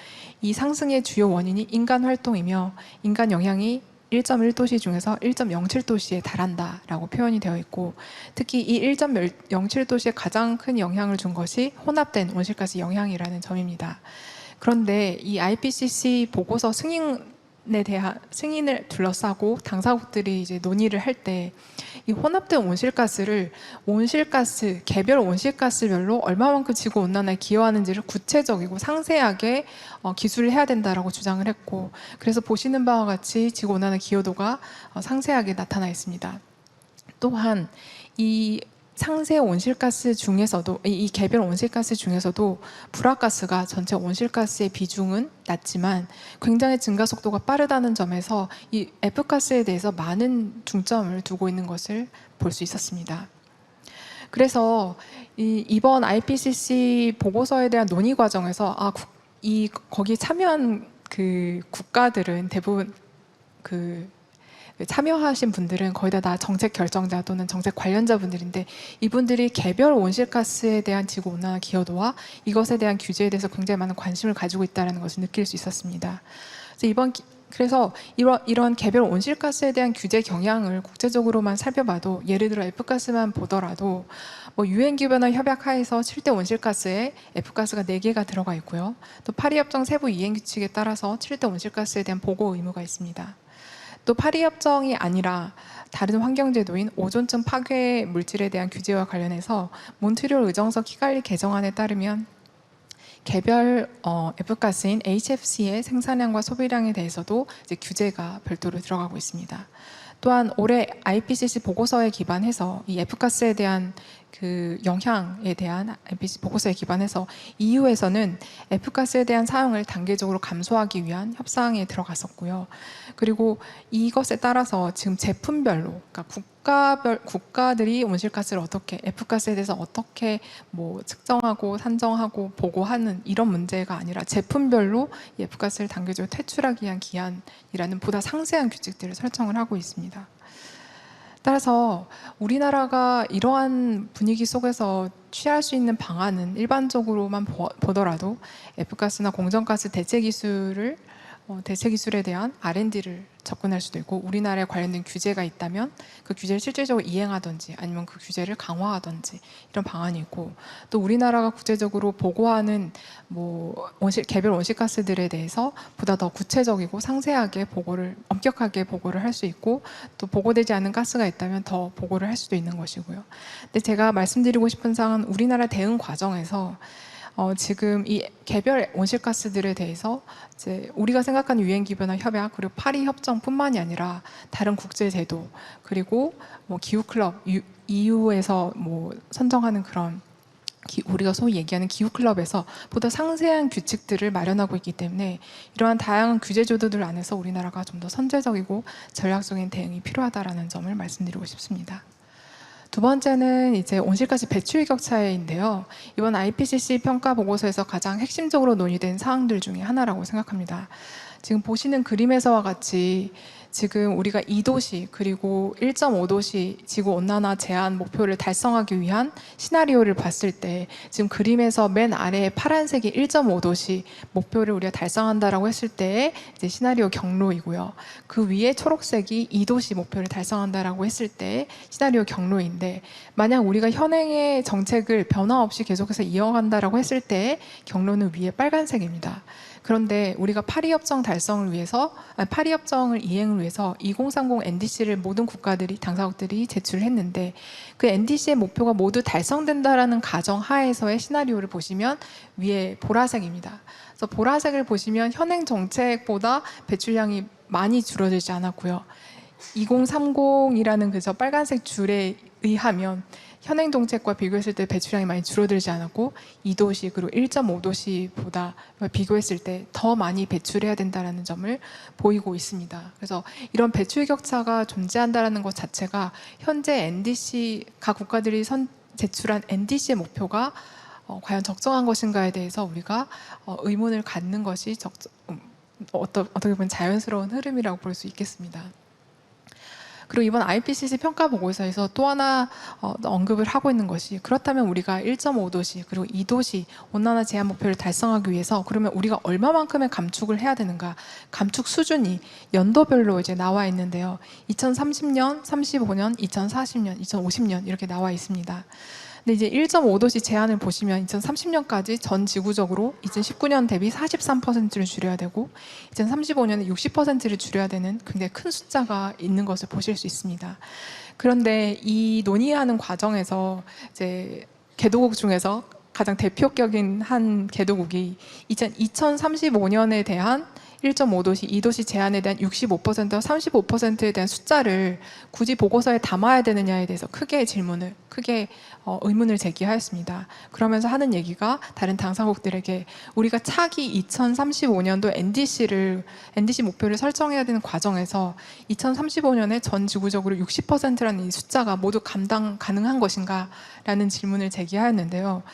이 상승의 주요 원인이 인간 활동이며 인간 영향이 1.1도씨 중에서 1.07도씨에 달한다라고 표현이 되어 있고, 특히 이 1.07도씨에 가장 큰 영향을 준 것이 혼합된 온실가스 영향이라는 점입니다. 그런데 이 IPCC 보고서 승인을 둘러싸고 당사국들이 이제 논의를 할 때 이 혼합된 온실가스를 개별 온실가스별로 얼마만큼 지구 온난화에 기여하는지를 구체적이고 상세하게 기술을 해야 된다라고 주장을 했고, 그래서 보시는 바와 같이 지구 온난화 기여도가 상세하게 나타나 있습니다. 또한 이 상세 온실가스 중에서도, 이 개별 온실가스 중에서도 불화가스가 전체 온실가스의 비중은 낮지만 굉장히 증가 속도가 빠르다는 점에서 이 F가스에 대해서 많은 중점을 두고 있는 것을 볼 수 있었습니다. 그래서 이번 IPCC 보고서에 대한 논의 과정에서 거기 참여한 그 국가들은 대부분 참여하신 분들은 거의 다 정책 결정자 또는 정책 관련자 분들인데, 이분들이 개별 온실가스에 대한 지구 온난화 기여도와 이것에 대한 규제에 대해서 굉장히 많은 관심을 가지고 있다는 것을 느낄 수 있었습니다. 그래서 이런 개별 온실가스에 대한 규제 경향을 국제적으로만 살펴봐도, 예를 들어 F가스만 보더라도 유엔기후변화 협약 하에서 7대 온실가스에 F가스가 4개가 들어가 있고요. 또 파리협정 세부 이행규칙에 따라서 7대 온실가스에 대한 보고 의무가 있습니다. 또 파리협정이 아니라 다른 환경제도인 오존층 파괴 물질에 대한 규제와 관련해서 몬트리올 의정서 키갈리 개정안에 따르면 개별 F가스인 HFC의 생산량과 소비량에 대해서도 이제 규제가 별도로 들어가고 있습니다. 또한 올해 IPCC 보고서에 기반해서 이 F가스에 대한 그 영향에 대한 IPCC 보고서에 기반해서 EU에서는 F가스에 대한 사용을 단계적으로 감소하기 위한 협상에 들어갔었고요. 그리고 이것에 따라서 지금 제품별로, 그러니까 국가들이 온실가스를 어떻게, F가스에 대해서 어떻게 측정하고 산정하고 보고하는 이런 문제가 아니라 제품별로 이 F가스를 단계적으로 퇴출하기 위한 기한이라는 보다 상세한 규칙들을 설정을 하고 있습니다. 따라서 우리나라가 이러한 분위기 속에서 취할 수 있는 방안은 일반적으로만 보더라도 F가스나 공정가스 대체 기술에 대한 R&D를 접근할 수도 있고, 우리나라에 관련된 규제가 있다면 그 규제를 실질적으로 이행하든지 아니면 그 규제를 강화하든지 이런 방안이 있고, 또 우리나라가 국제적으로 보고하는 개별 온실가스들에 대해서 보다 더 구체적이고 상세하게 엄격하게 보고를 할 수 있고, 또 보고되지 않은 가스가 있다면 더 보고를 할 수도 있는 것이고요. 근데 제가 말씀드리고 싶은 사항은 우리나라 대응 과정에서 지금 이 개별 온실가스들에 대해서 이제 우리가 생각하는 유엔기후변화 협약, 그리고 파리 협정뿐만이 아니라 다른 국제 제도, 그리고 기후클럽, EU에서 선정하는 그런 우리가 소위 얘기하는 기후클럽에서 보다 상세한 규칙들을 마련하고 있기 때문에 이러한 다양한 규제 제도들 안에서 우리나라가 좀 더 선제적이고 전략적인 대응이 필요하다라는 점을 말씀드리고 싶습니다. 두 번째는 이제 온실가스 배출 격차인데요. 이번 IPCC 평가 보고서에서 가장 핵심적으로 논의된 사항들 중에 하나라고 생각합니다. 지금 보시는 그림에서와 같이 지금 우리가 2도씨 그리고 1.5도씨 지구온난화 제한 목표를 달성하기 위한 시나리오를 봤을 때, 지금 그림에서 맨 아래에 파란색이 1.5도씨 목표를 우리가 달성한다라고 했을 때의 이제 시나리오 경로이고요. 그 위에 초록색이 2도씨 목표를 달성한다라고 했을 때의 시나리오 경로인데, 만약 우리가 현행의 정책을 변화 없이 계속해서 이어간다라고 했을 때의 경로는 위에 빨간색입니다. 그런데 우리가 파리협정 달성을 위해서, 파리협정을 이행을 위해서 2030 NDC를 모든 당사국들이 제출을 했는데, 그 NDC의 목표가 모두 달성된다라는 가정 하에서의 시나리오를 보시면 위에 보라색입니다. 그래서 보라색을 보시면 현행 정책보다 배출량이 많이 줄어들지 않았고요. 2030이라는 그저 빨간색 줄에 의하면 현행 정책과 비교했을 때 배출량이 많이 줄어들지 않았고, 2도씨 그리고 1.5도씨보다 비교했을 때 더 많이 배출해야 된다는 점을 보이고 있습니다. 그래서 이런 배출 격차가 존재한다는 것 자체가 현재 NDC 각 국가들이 제출한 NDC의 목표가 과연 적정한 것인가에 대해서 우리가 의문을 갖는 것이 어떻게 보면 자연스러운 흐름이라고 볼 수 있겠습니다. 그리고 이번 IPCC 평가 보고서에서 또 하나 언급을 하고 있는 것이, 그렇다면 우리가 1.5도씨 그리고 2도씨 온난화 제한 목표를 달성하기 위해서 그러면 우리가 얼마만큼의 감축을 해야 되는가, 감축 수준이 연도별로 이제 나와 있는데요. 2030년, 35년, 2040년, 2050년 이렇게 나와 있습니다. 근데 이제 1.5도씨 제한을 보시면 2030년까지 전 지구적으로 2019년 대비 43%를 줄여야 되고 2035년에 60%를 줄여야 되는 굉장히 큰 숫자가 있는 것을 보실 수 있습니다. 그런데 이 논의하는 과정에서 이제 개도국 중에서 가장 대표격인 한 개도국이 2035년에 대한 1.5도씨, 2도씨 제한에 대한 65%와 35%에 대한 숫자를 굳이 보고서에 담아야 되느냐에 대해서 크게 의문을 제기하였습니다. 그러면서 하는 얘기가 다른 당사국들에게 우리가 차기 2035년도 NDC 목표를 설정해야 되는 과정에서 2035년에 전 지구적으로 60%라는 이 숫자가 모두 감당 가능한 것인가? 라는 질문을 제기하였는데요.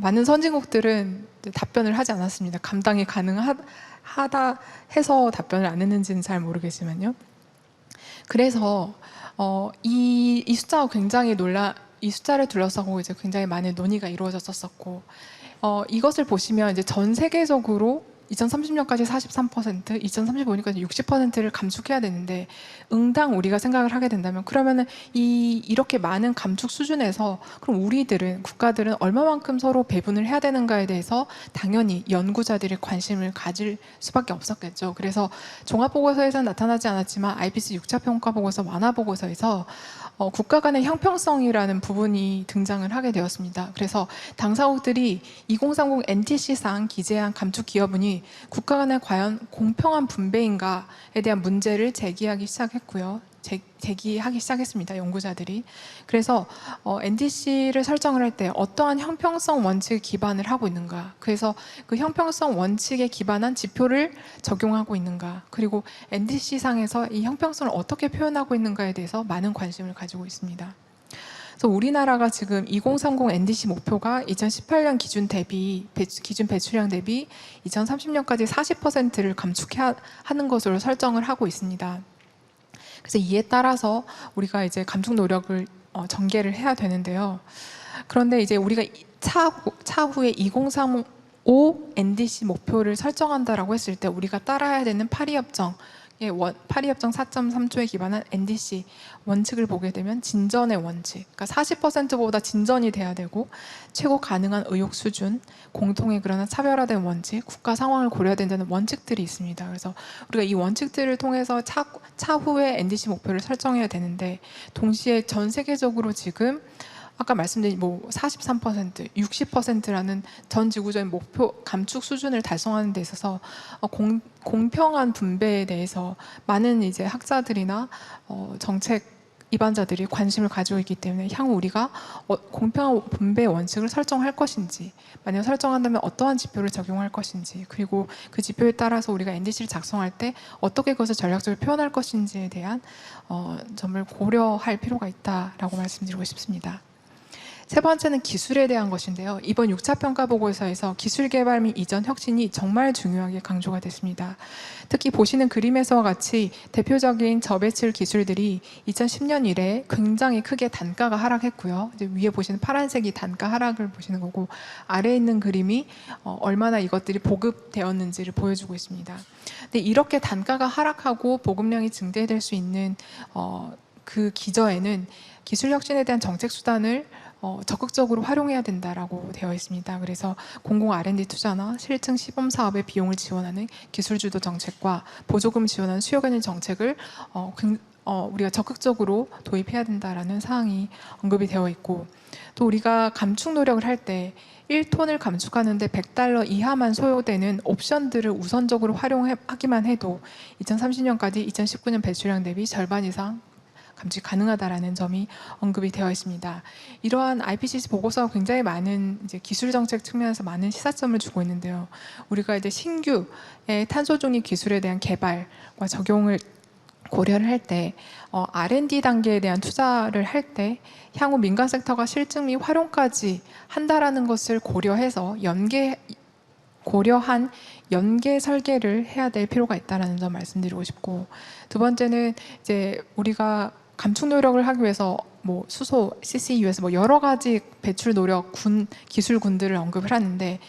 많은 선진국들은 답변을 하지 않았습니다. 감당이 가능하다 해서 답변을 안 했는지는 잘 모르겠지만요. 그래서 이 숫자가 굉장히 이 숫자를 둘러싸고 이제 굉장히 많은 논의가 이루어졌었고, 이것을 보시면 이제 전 세계적으로 2030년까지 43%, 2035년까지 60%를 감축해야 되는데, 응당 우리가 생각을 하게 된다면 그러면은 이렇게 많은 감축 수준에서 그럼 국가들은 얼마만큼 서로 배분을 해야 되는가에 대해서 당연히 연구자들이 관심을 가질 수밖에 없었겠죠. 그래서 종합보고서에서는 나타나지 않았지만 IPCC 6차 평가 보고서 완화 보고서에서 국가 간의 형평성이라는 부분이 등장을 하게 되었습니다. 그래서 당사국들이 2030 NTC상 기재한 감축 기여분이 국가 간에 과연 공평한 분배인가에 대한 문제를 제기하기 시작했습니다. 연구자들이. 그래서 NDC를 설정을 할 때 어떠한 형평성 원칙을 기반을 하고 있는가, 그래서 그 형평성 원칙에 기반한 지표를 적용하고 있는가, 그리고 NDC상에서 이 형평성을 어떻게 표현하고 있는가에 대해서 많은 관심을 가지고 있습니다. 그래서 우리나라가 지금 2030 NDC 목표가 2018년 기준 배출량 대비 2030년까지 40%를 감축하는 것으로 설정을 하고 있습니다. 그래서 이에 따라서 우리가 이제 감축 노력을 전개를 해야 되는데요. 그런데 이제 우리가 차후에 2035 NDC 목표를 설정한다라고 했을 때 우리가 따라야 되는 파리협정 4.3조에 기반한 NDC 원칙을 보게 되면 진전의 원칙, 그러니까 40%보다 진전이 돼야 되고 최고 가능한 의욕 수준, 공통의 그러나 차별화된 원칙, 국가 상황을 고려해야 된다는 원칙들이 있습니다. 그래서 우리가 이 원칙들을 통해서 차후에 NDC 목표를 설정해야 되는데, 동시에 전 세계적으로 지금 아까 말씀드린 43%, 60%라는 전 지구적인 목표 감축 수준을 달성하는 데 있어서 공평한 분배에 대해서 많은 이제 학자들이나 정책 입안자들이 관심을 가지고 있기 때문에 향후 우리가 공평한 분배 원칙을 설정할 것인지, 만약 설정한다면 어떠한 지표를 적용할 것인지, 그리고 그 지표에 따라서 우리가 NDC를 작성할 때 어떻게 그것을 전략적으로 표현할 것인지에 대한 점을 고려할 필요가 있다라고 말씀드리고 싶습니다. 세 번째는 기술에 대한 것인데요. 이번 6차 평가 보고서에서 기술 개발 및 이전 혁신이 정말 중요하게 강조가 됐습니다. 특히 보시는 그림에서와 같이 대표적인 저배출 기술들이 2010년 이래 굉장히 크게 단가가 하락했고요. 이제 위에 보시는 파란색이 단가 하락을 보시는 거고, 아래에 있는 그림이 얼마나 이것들이 보급되었는지를 보여주고 있습니다. 근데 이렇게 단가가 하락하고 보급량이 증대될 수 있는 그 기저에는 기술 혁신에 대한 정책 수단을 적극적으로 활용해야 된다라고 되어 있습니다. 그래서 공공 R&D 투자나 실증 시범 사업의 비용을 지원하는 기술주도 정책과 보조금 지원하는 수요 견인 정책을 우리가 적극적으로 도입해야 된다라는 사항이 언급이 되어 있고, 또 우리가 감축 노력을 할 때 1톤을 감축하는데 $100 이하만 소요되는 옵션들을 우선적으로 활용하기만 해도 2030년까지 2019년 배출량 대비 절반 이상 감축이 가능하다라는 점이 언급이 되어 있습니다. 이러한 IPCC 보고서가 굉장히 많은 이제 기술 정책 측면에서 많은 시사점을 주고 있는데요. 우리가 이제 신규의 탄소 중립 기술에 대한 개발과 적용을 고려를 할 때 R&D 단계에 대한 투자를 할 때 향후 민간 섹터가 실증 및 활용까지 한다라는 것을 고려해서 고려한 연계 설계를 해야 될 필요가 있다라는 점 말씀드리고 싶고, 두 번째는 이제 우리가 감축 노력을 하기 위해서 뭐 수소, CCUS 뭐 여러 가지 배출 노력 기술군들을 언급을 하는데,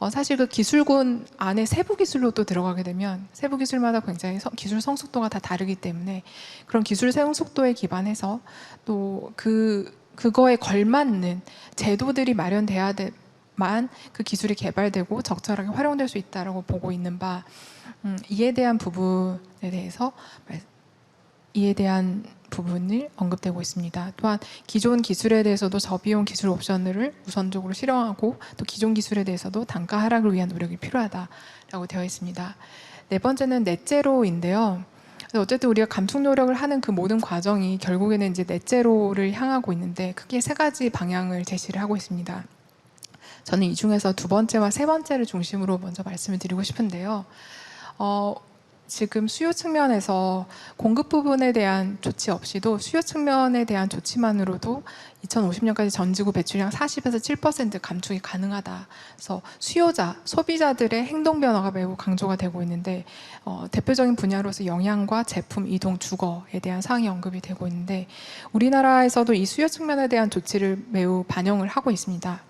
사실 그 기술군 안에 세부 기술로 또 들어가게 되면 세부 기술마다 굉장히 기술 성숙도가 다 다르기 때문에 그런 기술 성숙도에 기반해서 또 그거에 걸맞는 제도들이 마련돼야 만 그 기술이 개발되고 적절하게 활용될 수 있다라고 보고 있는 바, 이에 대한 부분을 언급되고 있습니다. 또한 기존 기술에 대해서도 저비용 기술 옵션을 우선적으로 실용하고 또 기존 기술에 대해서도 단가 하락을 위한 노력이 필요하다라고 되어 있습니다. 네 번째는 넷제로인데요. 어쨌든 우리가 감축 노력을 하는 그 모든 과정이 결국에는 이제 넷제로를 향하고 있는데, 크게 세 가지 방향을 제시를 하고 있습니다. 저는 이 중에서 두 번째와 세 번째를 중심으로 먼저 말씀을 드리고 싶은데요. 지금 수요 측면에서 공급 부분에 대한 조치 없이도 수요 측면에 대한 조치만으로도 2050년까지 전 지구 배출량 40에서 7% 감축이 가능하다. 그래서 수요자, 소비자들의 행동 변화가 매우 강조가 되고 있는데, 대표적인 분야로서 영양과 제품, 이동, 주거에 대한 사항이 언급이 되고 있는데, 우리나라에서도 이 수요 측면에 대한 조치를 매우 반영을 하고 있습니다.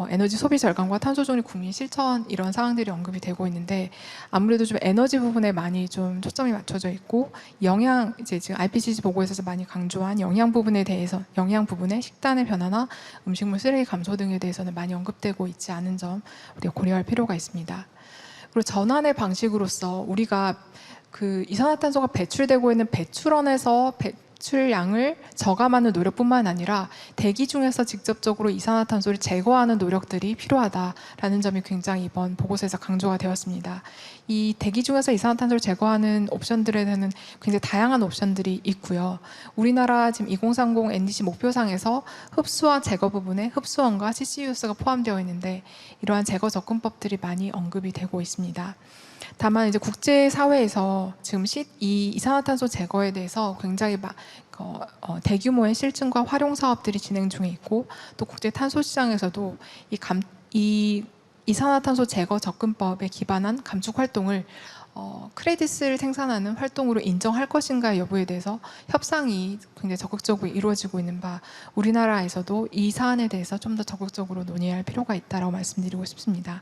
에너지 소비 절감과 탄소 중립 국민 실천, 이런 사항들이 언급이 되고 있는데, 아무래도 좀 에너지 부분에 많이 좀 초점이 맞춰져 있고, 이제 지금 IPCC 보고에서 많이 강조한 영양 부분에 대해서, 영양 부분의 식단의 변화나 음식물 쓰레기 감소 등에 대해서는 많이 언급되고 있지 않은 점 우리가 고려할 필요가 있습니다. 그리고 전환의 방식으로서 우리가 그 이산화탄소가 배출되고 있는 배출원에서 배출량을 저감하는 노력뿐만 아니라 대기 중에서 직접적으로 이산화탄소를 제거하는 노력들이 필요하다라는 점이 굉장히 이번 보고서에서 강조가 되었습니다. 이 대기 중에서 이산화탄소를 제거하는 옵션들에 대해서는 굉장히 다양한 옵션들이 있고요. 우리나라 지금 2030 NDC 목표상에서 흡수와 제거 부분에 흡수원과 CCUS가 포함되어 있는데, 이러한 제거 접근법들이 많이 언급이 되고 있습니다. 다만 이제 국제사회에서 지금 이 이산화탄소 제거에 대해서 굉장히 대규모의 실증과 활용 사업들이 진행 중에 있고, 또 국제 탄소 시장에서도 이 이산화탄소 제거 접근법에 기반한 감축 활동을 크레딧을 생산하는 활동으로 인정할 것인가 여부에 대해서 협상이 굉장히 적극적으로 이루어지고 있는 바, 우리나라에서도 이 사안에 대해서 좀 더 적극적으로 논의할 필요가 있다고 말씀드리고 싶습니다.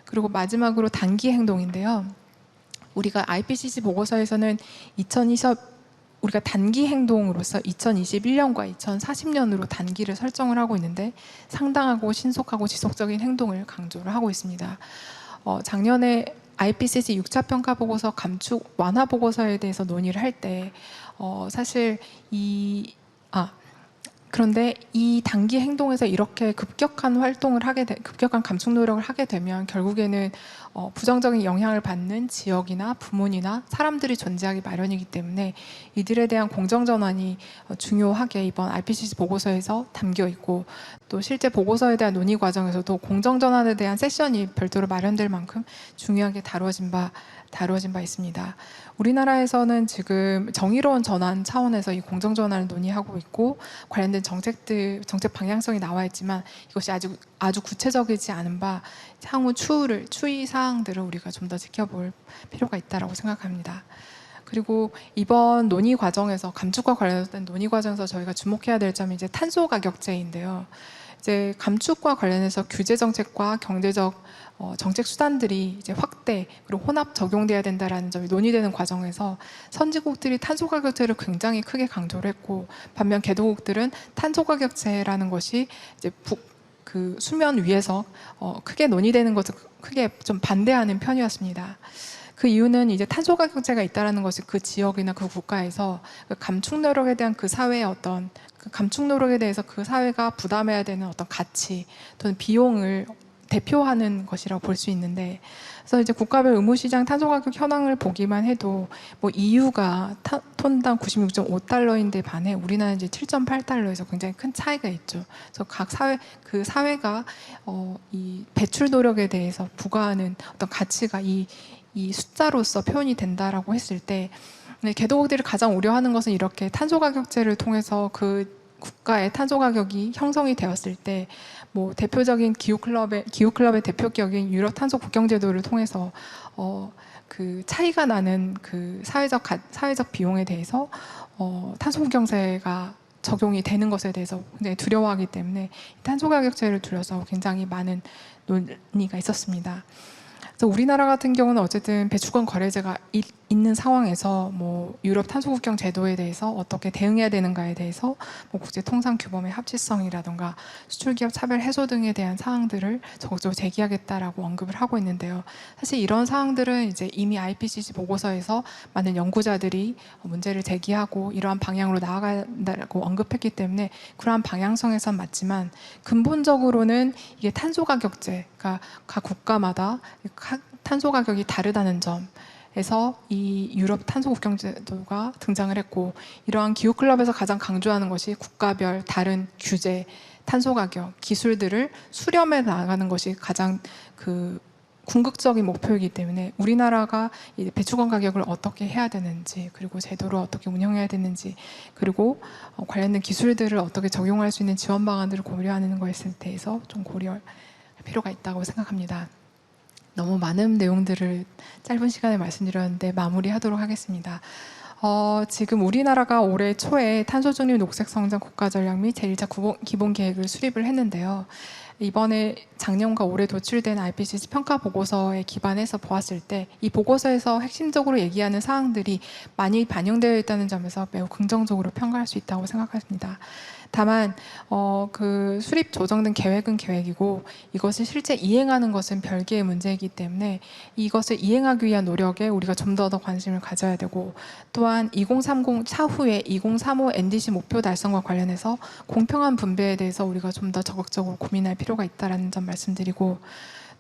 그리고 마지막으로 단기 행동인데요. 우리가 IPCC 보고서에서는 우리가 단기 행동으로서 2021년과 2040년으로 단기를 설정을 하고 있는데, 상당하고 신속하고 지속적인 행동을 강조를 하고 있습니다. 작년에 IPCC 6차 평가 보고서 감축 완화 보고서에 대해서 논의를 할 때 사실 그런데 이 단기 행동에서 이렇게 급격한 감축 노력을 하게 되면 결국에는 부정적인 영향을 받는 지역이나 부문이나 사람들이 존재하기 마련이기 때문에 이들에 대한 공정 전환이 중요하게 이번 IPCC 보고서에서 담겨 있고, 또 실제 보고서에 대한 논의 과정에서도 공정 전환에 대한 세션이 별도로 마련될 만큼 중요하게 다루어진 바 있습니다. 우리나라에서는 지금 정의로운 전환 차원에서 이 공정 전환을 논의하고 있고, 관련된 정책 방향성이 나와 있지만 이것이 아주 구체적이지 않은 바, 향후 추이 사항들을 우리가 좀 더 지켜볼 필요가 있다고 생각합니다. 그리고 이번 논의 과정에서, 감축과 관련된 논의 과정에서 저희가 주목해야 될 점이 이제 탄소 가격제인데요. 이제 감축과 관련해서 규제 정책과 경제적 정책 수단들이 이제 확대 그리고 혼합 적용돼야 된다라는 점이 논의되는 과정에서 선진국들이 탄소 가격제를 굉장히 크게 강조를 했고, 반면 개도국들은 탄소 가격제라는 것이 이제 그 수면 위에서 크게 논의되는 것을 크게 좀 반대하는 편이었습니다. 그 이유는 이제 탄소 가격제가 있다라는 것이 그 지역이나 그 국가에서 그 감축 노력에 대한 그 사회의 그 감축 노력에 대해서 그 사회가 부담해야 되는 어떤 가치 또는 비용을 대표하는 것이라고 볼 수 있는데, 그래서 이제 국가별 의무시장 탄소가격 현황을 보기만 해도 EU가 톤당 96.5달러인데 반해 우리나라는 이제 7.8달러에서 굉장히 큰 차이가 있죠. 그래서 각 사회가 이 배출 노력에 대해서 부과하는 어떤 가치가 이 숫자로서 표현이 된다라고 했을 때, 개도국들이 가장 우려하는 것은 이렇게 탄소 가격제를 통해서 그 국가의 탄소 가격이 형성이 되었을 때 뭐 대표적인 기후클럽의 대표격인 유럽 탄소 국경 제도를 통해서 그 차이가 나는 그 사회적 비용에 대해서 탄소 국경세가 적용이 되는 것에 대해서 굉장히 두려워하기 때문에 탄소 가격제를 둘러서 굉장히 많은 논의가 있었습니다. 그래서 우리나라 같은 경우는 어쨌든 배출권 거래제가 있는 상황에서 뭐 유럽 탄소국경 제도에 대해서 어떻게 대응해야 되는가에 대해서 뭐 국제 통상 규범의 합치성이라든가 수출기업 차별 해소 등에 대한 사항들을 적극적으로 제기하겠다라고 언급을 하고 있는데요. 사실 이런 사항들은 이제 이미 IPCC 보고서에서 많은 연구자들이 문제를 제기하고 이러한 방향으로 나아간다고 언급했기 때문에 그러한 방향성에선 맞지만 근본적으로는 이게 탄소 가격제가 각 국가마다 탄소 가격이 다르다는 점에서 이 유럽 탄소 국경 제도가 등장을 했고, 이러한 기후 클럽에서 가장 강조하는 것이 국가별 다른 규제, 탄소 가격, 기술들을 수렴해 나가는 것이 가장 그 궁극적인 목표이기 때문에 우리나라가 이 배출권 가격을 어떻게 해야 되는지, 그리고 제도를 어떻게 운영해야 되는지, 그리고 관련된 기술들을 어떻게 적용할 수 있는 지원 방안들을 고려하는 것에 대해서 좀 고려할 필요가 있다고 생각합니다. 너무 많은 내용들을 짧은 시간에 말씀드렸는데 마무리하도록 하겠습니다. 지금 우리나라가 올해 초에 탄소중립 녹색성장 국가전략 및 제1차 기본계획을 수립을 했는데요. 이번에 작년과 올해 도출된 IPCC 평가 보고서에 기반해서 보았을 때 이 보고서에서 핵심적으로 얘기하는 사항들이 많이 반영되어 있다는 점에서 매우 긍정적으로 평가할 수 있다고 생각합니다. 다만 그 수립 조정된 계획은 계획이고 이것을 실제 이행하는 것은 별개의 문제이기 때문에 이것을 이행하기 위한 노력에 우리가 좀 더 관심을 가져야 되고, 또한 2030 차후에 2035 NDC 목표 달성과 관련해서 공평한 분배에 대해서 우리가 좀 더 적극적으로 고민할 필요가 있다는 점 말씀드리고,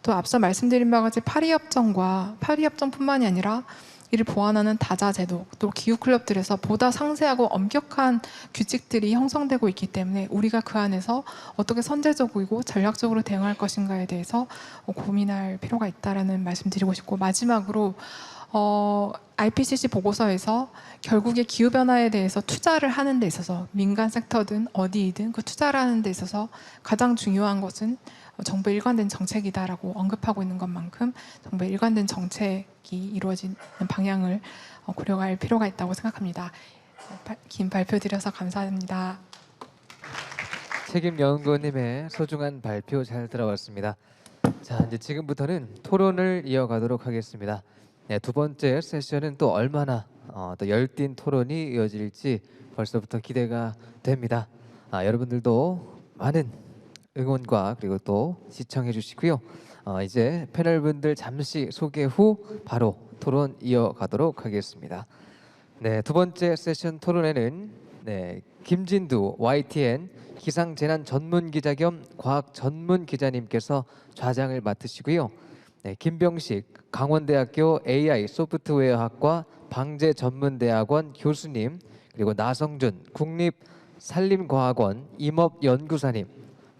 또 앞서 말씀드린 바와 같이 파리협정뿐만이 아니라 이를 보완하는 다자제도, 또 기후클럽들에서 보다 상세하고 엄격한 규칙들이 형성되고 있기 때문에 우리가 그 안에서 어떻게 선제적이고 전략적으로 대응할 것인가에 대해서 고민할 필요가 있다는 말씀드리고 싶고, 마지막으로 IPCC 보고서에서 결국에 기후변화에 대해서 투자를 하는 데 있어서 민간 섹터든 어디이든 그 투자를 하는 데 있어서 가장 중요한 것은 정부의 일관된 정책이다라고 언급하고 있는 것만큼 정부의 일관된 정책이 이루어지는 방향을 고려할 필요가 있다고 생각합니다. 긴 발표 드려서 감사합니다. 책임연구원님의 소중한 발표 잘 들어봤습니다. 자, 이제 지금부터는 토론을 이어가도록 하겠습니다. 네, 두 번째 세션은 또 얼마나 또 열띤 토론이 이어질지 벌써부터 기대가 됩니다. 여러분들도 많은 응원과 그리고 또 시청해 주시고요. 이제 패널분들 잠시 소개 후 바로 토론 이어가도록 하겠습니다. 네, 두 번째 세션 토론회는 김진두 YTN 기상재난 전문 기자 겸 과학 전문 기자님께서 좌장을 맡으시고요. 김병식 강원대학교 AI 소프트웨어학과 방재전문대학원 교수님, 그리고 나성준 국립산림과학원 임업연구사님,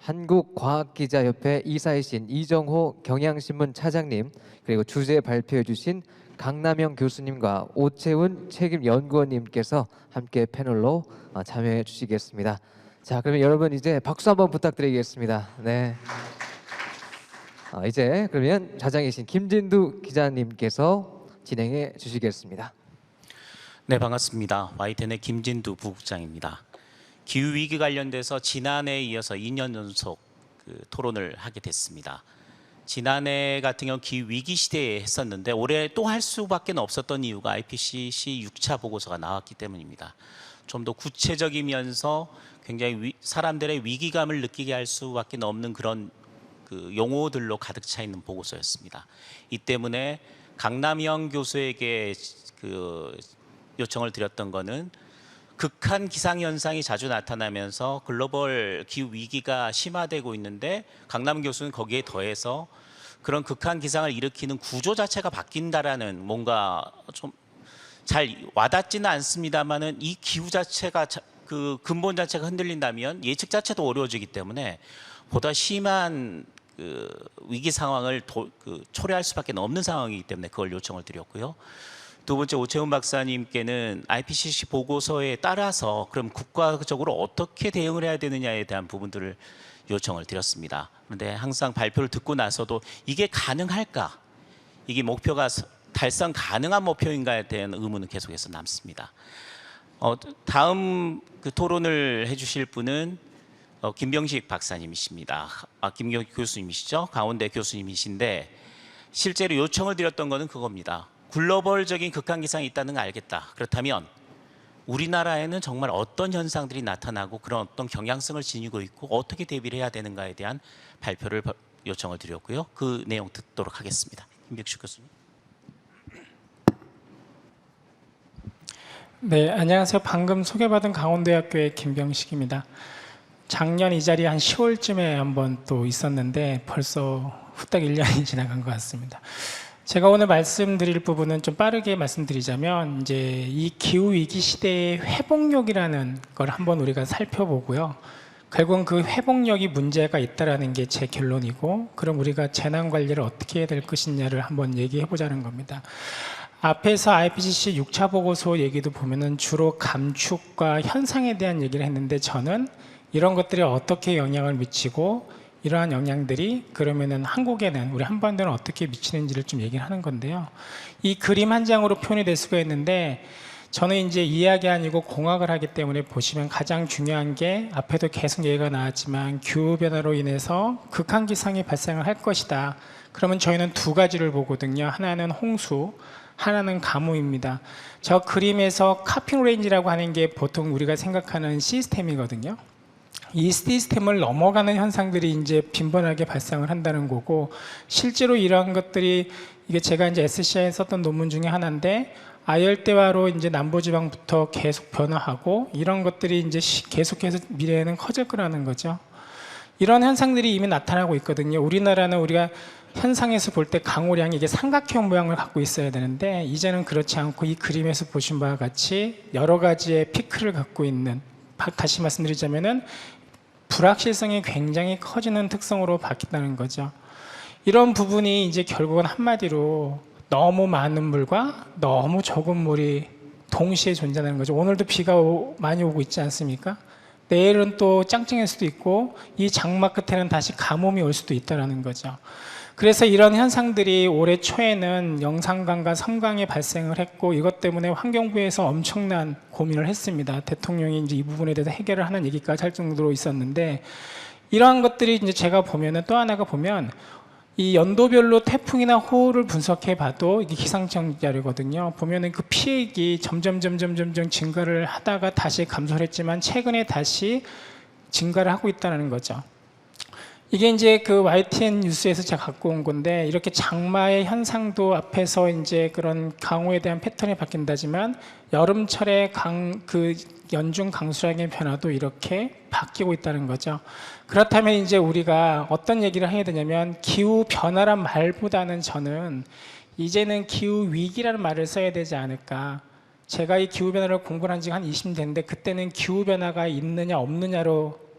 한국과학기자협회 이사이신 이정호 경향신문 차장님, 그리고 주제 발표해 주신 강남영 교수님과 오채훈 책임연구원님께서 함께 패널로 참여해 주시겠습니다. 자, 그러면 여러분 이제 박수 한번 부탁드리겠습니다. 네. 이제 그러면 좌장이신 김진두 기자님께서 진행해 주시겠습니다. 네, 반갑습니다. YTN의 김진두 부국장입니다. 기후 위기 관련돼서 지난해에 이어서 2년 연속 토론을 하게 됐습니다. 지난해 같은 경우 기후 위기 시대에 했었는데 올해 또 할 수밖에 없었던 이유가 IPCC 6차 보고서가 나왔기 때문입니다. 좀 더 구체적이면서 굉장히 사람들의 위기감을 느끼게 할 수밖에 없는 그런 용어들로 가득 차 있는 보고서였습니다. 이 때문에 강남영 교수에게 요청을 드렸던 거는 극한 기상 현상이 자주 나타나면서 글로벌 기후 위기가 심화되고 있는데 강남 교수는 거기에 더해서 그런 극한 기상을 일으키는 구조 자체가 바뀐다라는 뭔가 좀 잘 와닿지는 않습니다만은 이 기후 자체가 그 근본 자체가 흔들린다면 예측 자체도 어려워지기 때문에 보다 심한 위기 상황을 초래할 수밖에 없는 상황이기 때문에 그걸 요청을 드렸고요. 두 번째 오채훈 박사님께는 IPCC 보고서에 따라서 그럼 국가적으로 어떻게 대응을 해야 되느냐에 대한 부분들을 요청을 드렸습니다. 그런데 항상 발표를 듣고 나서도 이게 가능할까? 이게 목표가 달성 가능한 목표인가에 대한 의문은 계속해서 남습니다. 다음 그 토론을 해주실 분은 김병식 박사님이십니다. 김병식 교수님이시죠? 강원대 교수님이신데 실제로 요청을 드렸던 거는 그겁니다. 글로벌적인 극한 기상이 있다는 걸 알겠다. 그렇다면 우리나라에는 정말 어떤 현상들이 나타나고 그런 어떤 경향성을 지니고 있고 어떻게 대비를 해야 되는가에 대한 발표를 요청을 드렸고요. 그 내용 듣도록 하겠습니다. 김병식 교수님. 네, 안녕하세요. 방금 소개받은 강원대학교의 김병식입니다. 작년 이 자리에 한 10월쯤에 한번 또 있었는데 벌써 후딱 1년이 지나간 것 같습니다. 제가 오늘 말씀드릴 부분은 좀 빠르게 말씀드리자면 이제 이 기후 위기 시대의 회복력이라는 걸 한번 우리가 살펴보고요. 결국은 그 회복력이 문제가 있다라는 게 제 결론이고, 그럼 우리가 재난 관리를 어떻게 해야 될 것이냐를 한번 얘기해 보자는 겁니다. 앞에서 IPCC 6차 보고서 얘기도 보면은 주로 감축과 현상에 대한 얘기를 했는데, 저는 이런 것들이 어떻게 영향을 미치고 이러한 영향들이 그러면은 한국에는, 우리 한반도는 어떻게 미치는지를 좀 얘기를 하는 건데요. 이 그림 한 장으로 표현이 될 수가 있는데, 저는 이제 이야기 아니고 공학을 하기 때문에 보시면 가장 중요한 게 앞에도 계속 얘기가 나왔지만 기후변화로 인해서 극한 기상이 발생을 할 것이다. 그러면 저희는 두 가지를 보거든요. 하나는 홍수, 하나는 가뭄입니다. 저 그림에서 카핑 레인지라고 하는 게 보통 우리가 생각하는 시스템이거든요. 이 시스템을 넘어가는 현상들이 이제 빈번하게 발생을 한다는 거고, 실제로 이러한 것들이, 이게 제가 이제 SCI에 썼던 논문 중에 하나인데, 아열대화로 이제 남부지방부터 계속 변화하고 이런 것들이 이제 계속해서 미래에는 커질 거라는 거죠. 이런 현상들이 이미 나타나고 있거든요. 우리나라는 우리가 현상에서 볼 때 강우량이 이게 삼각형 모양을 갖고 있어야 되는데, 이제는 그렇지 않고 이 그림에서 보신 바와 같이 여러 가지의 피크를 갖고 있는, 다시 말씀드리자면은 불확실성이 굉장히 커지는 특성으로 바뀐다는 거죠. 이런 부분이 이제 결국은 한마디로 너무 많은 물과 너무 적은 물이 동시에 존재하는 거죠. 오늘도 비가 많이 오고 있지 않습니까? 내일은 또 짱짱할 수도 있고, 이 장마 끝에는 다시 가뭄이 올 수도 있다는 거죠. 그래서 이런 현상들이 올해 초에는 영산강과 섬강에 발생을 했고, 이것 때문에 환경부에서 엄청난 고민을 했습니다. 대통령이 이제 이 부분에 대해서 해결을 하는 얘기까지 할 정도로 있었는데, 이러한 것들이 이제 제가 보면은 또 하나가 보면 이 연도별로 태풍이나 호우를 분석해 봐도 이게 기상청 자료거든요. 보면은 그 피해액이 점점 증가를 하다가 다시 감소를 했지만 최근에 다시 증가를 하고 있다는 거죠. 이게 이제 그 YTN 뉴스에서 제가 갖고 온 건데, 이렇게 장마의 현상도 앞에서 이제 그런 강우에 대한 패턴이 바뀐다지만 여름철에 그 연중 강수량의 변화도 이렇게 바뀌고 있다는 거죠. 그렇다면 이제 우리가 어떤 얘기를 해야 되냐면, 기후 변화란 말보다는 저는 이제는 기후 위기라는 말을 써야 되지 않을까. 제가 이 기후 변화를 공부를 한 지가 한 20년 됐는데, 그때는 기후 변화가 있느냐 없느냐로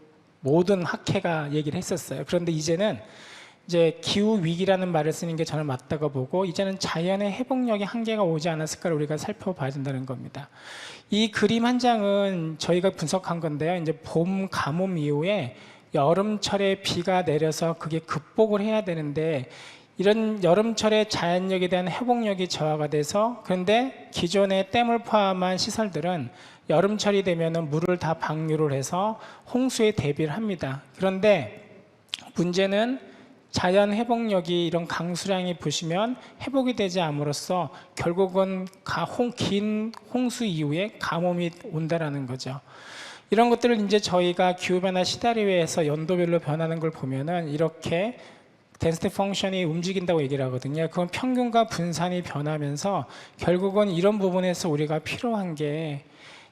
모든 학회가 얘기를 했었어요. 그런데 이제는 이제 기후 위기라는 말을 쓰는 게 저는 맞다고 보고, 이제는 자연의 회복력의 한계가 오지 않았을까를 우리가 살펴봐야 된다는 겁니다. 이 그림 한 장은 저희가 분석한 건데요. 이제 봄 가뭄 이후에 여름철에 비가 내려서 그게 극복을 해야 되는데, 이런 여름철에 자연력에 대한 회복력이 저하가 돼서, 그런데 기존의 댐을 포함한 시설들은 여름철이 되면은 물을 다 방류를 해서 홍수에 대비를 합니다. 그런데 문제는 자연 회복력이, 이런 강수량이 보시면 회복이 되지 않음으로써 결국은 긴 홍수 이후에 가뭄이 온다라는 거죠. 이런 것들을 이제 저희가 기후변화 시나리오에서 연도별로 변하는 걸 보면은 이렇게 덴시티 펑션이 움직인다고 얘기를 하거든요. 그건 평균과 분산이 변하면서 결국은 이런 부분에서 우리가 필요한 게,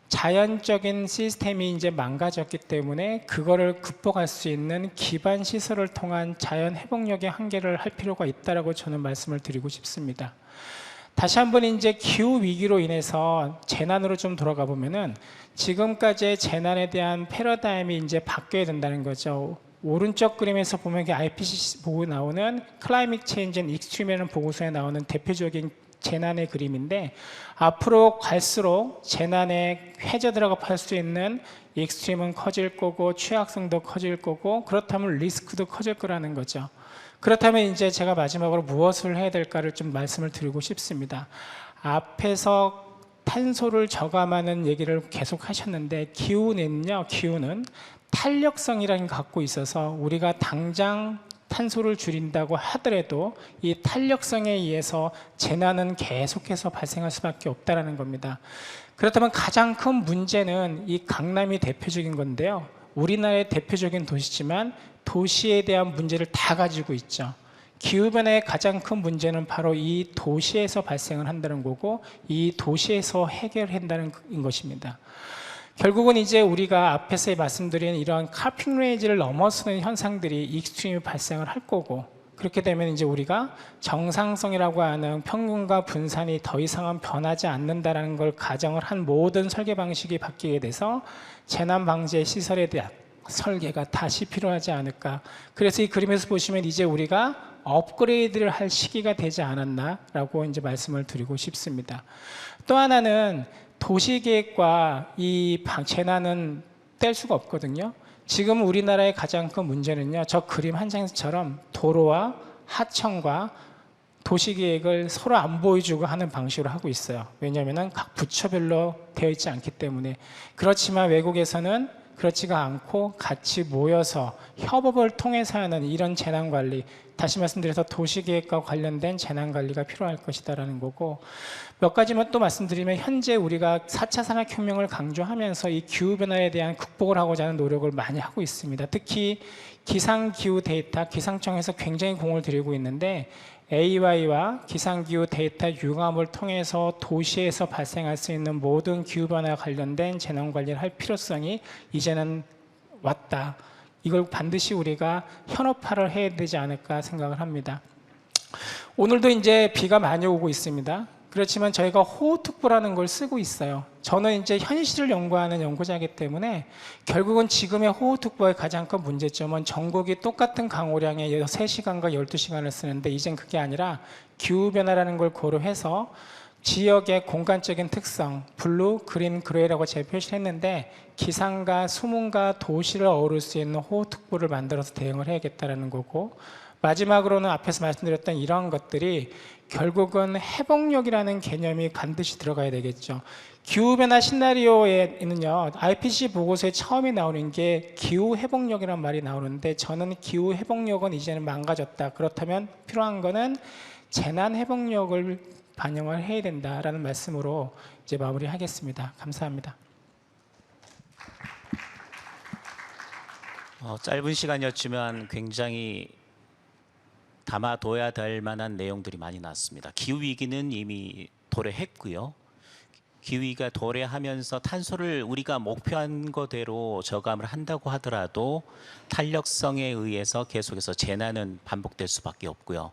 자연적인 시스템이 이제 망가졌기 때문에 그거를 극복할 수 있는 기반 시설을 통한 자연 회복력의 한계를 할 필요가 있다라고 저는 말씀을 드리고 싶습니다. 다시 한번 이제 기후 위기로 인해서 재난으로 좀 돌아가 보면은, 지금까지의 재난에 대한 패러다임이 이제 바뀌어야 된다는 거죠. 오른쪽 그림에서 보면 IPCC 보고 나오는 Climate Change and Extreme이라는 보고서에 나오는 대표적인 재난의 그림인데, 앞으로 갈수록 재난에 회자들어가 할 수 있는 익스트림은 커질 거고 취약성도 커질 거고, 그렇다면 리스크도 커질 거라는 거죠. 그렇다면 이제 제가 마지막으로 무엇을 해야 될까를 좀 말씀을 드리고 싶습니다. 앞에서 탄소를 저감하는 얘기를 계속 하셨는데, 기후는 탄력성이라는 걸 갖고 있어서 우리가 당장 탄소를 줄인다고 하더라도 이 탄력성에 의해서 재난은 계속해서 발생할 수밖에 없다는 겁니다. 그렇다면 가장 큰 문제는 이 강남이 대표적인 건데요. 우리나라의 대표적인 도시지만 도시에 대한 문제를 다 가지고 있죠. 기후변화의 가장 큰 문제는 바로 이 도시에서 발생을 한다는 거고, 이 도시에서 해결한다는 것입니다. 결국은 이제 우리가 앞에서 말씀드린 이런 카핑 레인지를 넘어서는 현상들이 익스트림이 발생을 할 거고, 그렇게 되면 이제 우리가 정상성이라고 하는 평균과 분산이 더 이상은 변하지 않는다는 걸 가정을 한 모든 설계 방식이 바뀌게 돼서 재난 방제 시설에 대한 설계가 다시 필요하지 않을까. 그래서 이 그림에서 보시면 이제 우리가 업그레이드를 할 시기가 되지 않았나라고 이제 말씀을 드리고 싶습니다. 또 하나는 도시계획과 이 재난은 뗄 수가 없거든요. 지금 우리나라의 가장 큰 문제는요, 저 그림 한 장처럼 도로와 하천과 도시계획을 서로 안 보여주고 하는 방식으로 하고 있어요. 왜냐하면 각 부처별로 되어 있지 않기 때문에. 그렇지만 외국에서는 그렇지가 않고 같이 모여서 협업을 통해서 하는 이런 재난관리, 다시 말씀드려서 도시계획과 관련된 재난관리가 필요할 것이다라는 거고, 몇 가지만 또 말씀드리면, 현재 우리가 4차 산업혁명을 강조하면서 이 기후변화에 대한 극복을 하고자 하는 노력을 많이 하고 있습니다. 특히 기상기후 데이터, 기상청에서 굉장히 공을 들이고 있는데, AI와 기상기후 데이터 융합을 통해서 도시에서 발생할 수 있는 모든 기후변화와 관련된 재난관리를 할 필요성이 이제는 왔다. 이걸 반드시 우리가 현업화를 해야 되지 않을까 생각을 합니다. 오늘도 이제 비가 많이 오고 있습니다. 그렇지만 저희가 호우특보라는 걸 쓰고 있어요. 저는 이제 현실을 연구하는 연구자이기 때문에 결국은 지금의 호우특보의 가장 큰 문제점은 전국이 똑같은 강우량에 3시간과 12시간을 쓰는데, 이젠 그게 아니라 기후변화라는 걸 고려해서 지역의 공간적인 특성, 블루, 그린, 그레이라고 제가 표시했는데, 기상과 수문과 도시를 어우를 수 있는 호우특보를 만들어서 대응을 해야겠다는 거고, 마지막으로는 앞에서 말씀드렸던 이러한 것들이 결국은 회복력이라는 개념이 반드시 들어가야 되겠죠. 기후변화 시나리오에는요, IPCC 보고서에 처음에 나오는 게 기후회복력이라는 말이 나오는데, 저는 기후회복력은 이제는 망가졌다. 그렇다면 필요한 거는 재난회복력을 반영을 해야 된다라는 말씀으로 이제 마무리하겠습니다. 감사합니다. 짧은 시간이었지만 굉장히 담아둬야 될 만한 내용들이 많이 나왔습니다. 기후위기는 이미 도래했고요. 기후위기가 도래하면서 탄소를 우리가 목표한 거대로 저감을 한다고 하더라도 탄력성에 의해서 계속해서 재난은 반복될 수밖에 없고요.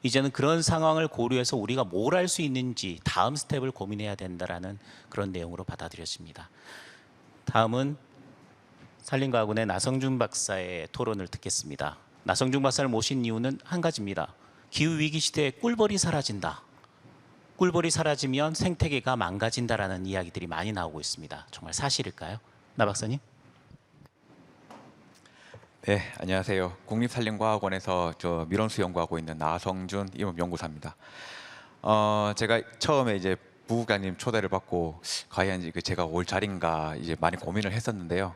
이제는 그런 상황을 고려해서 우리가 뭘 할 수 있는지 다음 스텝을 고민해야 된다라는 그런 내용으로 받아들여집니다. 다음은 산림과학원의 나성준 박사의 토론을 듣겠습니다. 나성준 박사를 모신 이유는 한 가지입니다. 기후위기 시대에 꿀벌이 사라진다. 꿀벌이 사라지면 생태계가 망가진다라는 이야기들이 많이 나오고 있습니다. 정말 사실일까요? 나 박사님? 네, 안녕하세요. 국립산림과학원에서 밀원수 연구하고 있는 나성준 임업연구사입니다. 제가 처음에 이제 부국장님 초대를 받고 과연 제가 올 자리인가 이제 많이 고민을 했었는데요.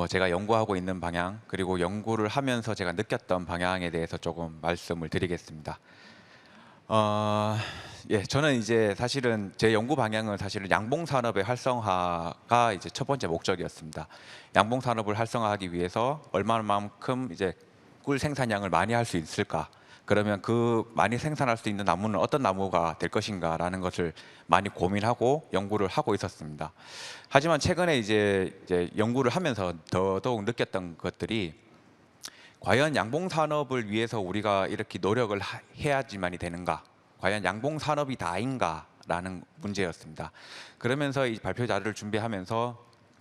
제가 연구하고 있는 방향, 그리고 연구를 하면서 제가 느꼈던 방향에 대해서 조금 말씀을 드리겠습니다. 저는 이제 사실은 제 연구 방향은 사실은 양봉 산업의 활성화가 이제 첫 번째 목적이었습니다. 양봉 산업을 활성화하기 위해서 얼마만큼 이제 꿀 생산량을 많이 할 수 있을까? 그러면 그 많이 생산할 수 있는 나무는 어떤 나무가 될 것인가라는 것을 많이 고민하고 연구를 하고 있었습니다. 하지만 최근에 이제 연구를 하면서 더더욱 느꼈던 것들이, 과연 양봉 산업을 위해서 우리가 이렇게 노력을 해야지만이 되는가? 과연 양봉 산업이 다인가라는 문제였습니다. 그러면서 이 발표 자료를 준비하면서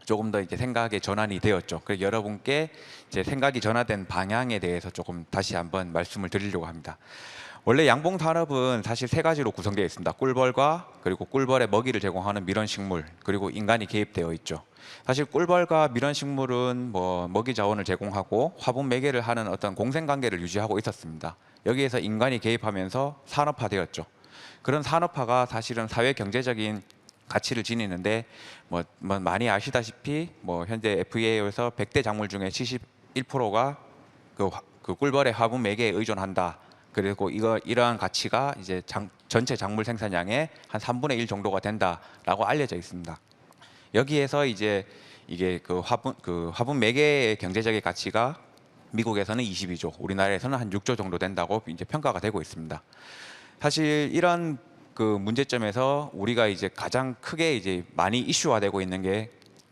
조금 더 이제 생각의 전환이 되었죠. 그래서 여러분께 이제 생각이 전환된 방향에 대해서 조금 다시 한번 말씀을 드리려고 합니다. 원래 양봉 산업은 사실 세 가지로 구성되어 있습니다. 꿀벌과 그리고 꿀벌에 먹이를 제공하는 밀원식물, 그리고 인간이 개입되어 있죠. 사실 꿀벌과 밀원식물은 뭐 먹이 자원을 제공하고 화분 매개를 하는 어떤 공생관계를 유지하고 있었습니다. 여기에서 인간이 개입하면서 산업화되었죠. 그런 산업화가 사실은 사회 경제적인 가치를 지니는데 뭐 많이 아시다시피 뭐 현재 FAO에서 100대 작물 중에 71%가 그 꿀벌의 화분 매개에 의존한다. 그리고 이러한 가치가 이제 전체 작물 생산량의 한 3분의 1 정도가 된다라고 알려져 있습니다. 여기에서 이제 이게 그 화분 매개의 경제적인 가치가 미국에서는 22조, 우리나라에서는 한 6조 정도 된다고 이제 평가가 되고 있습니다. 사실 이런 그 문제점에서 우리가 이제 가장 크게 이제 많이 이슈화되고 있는 게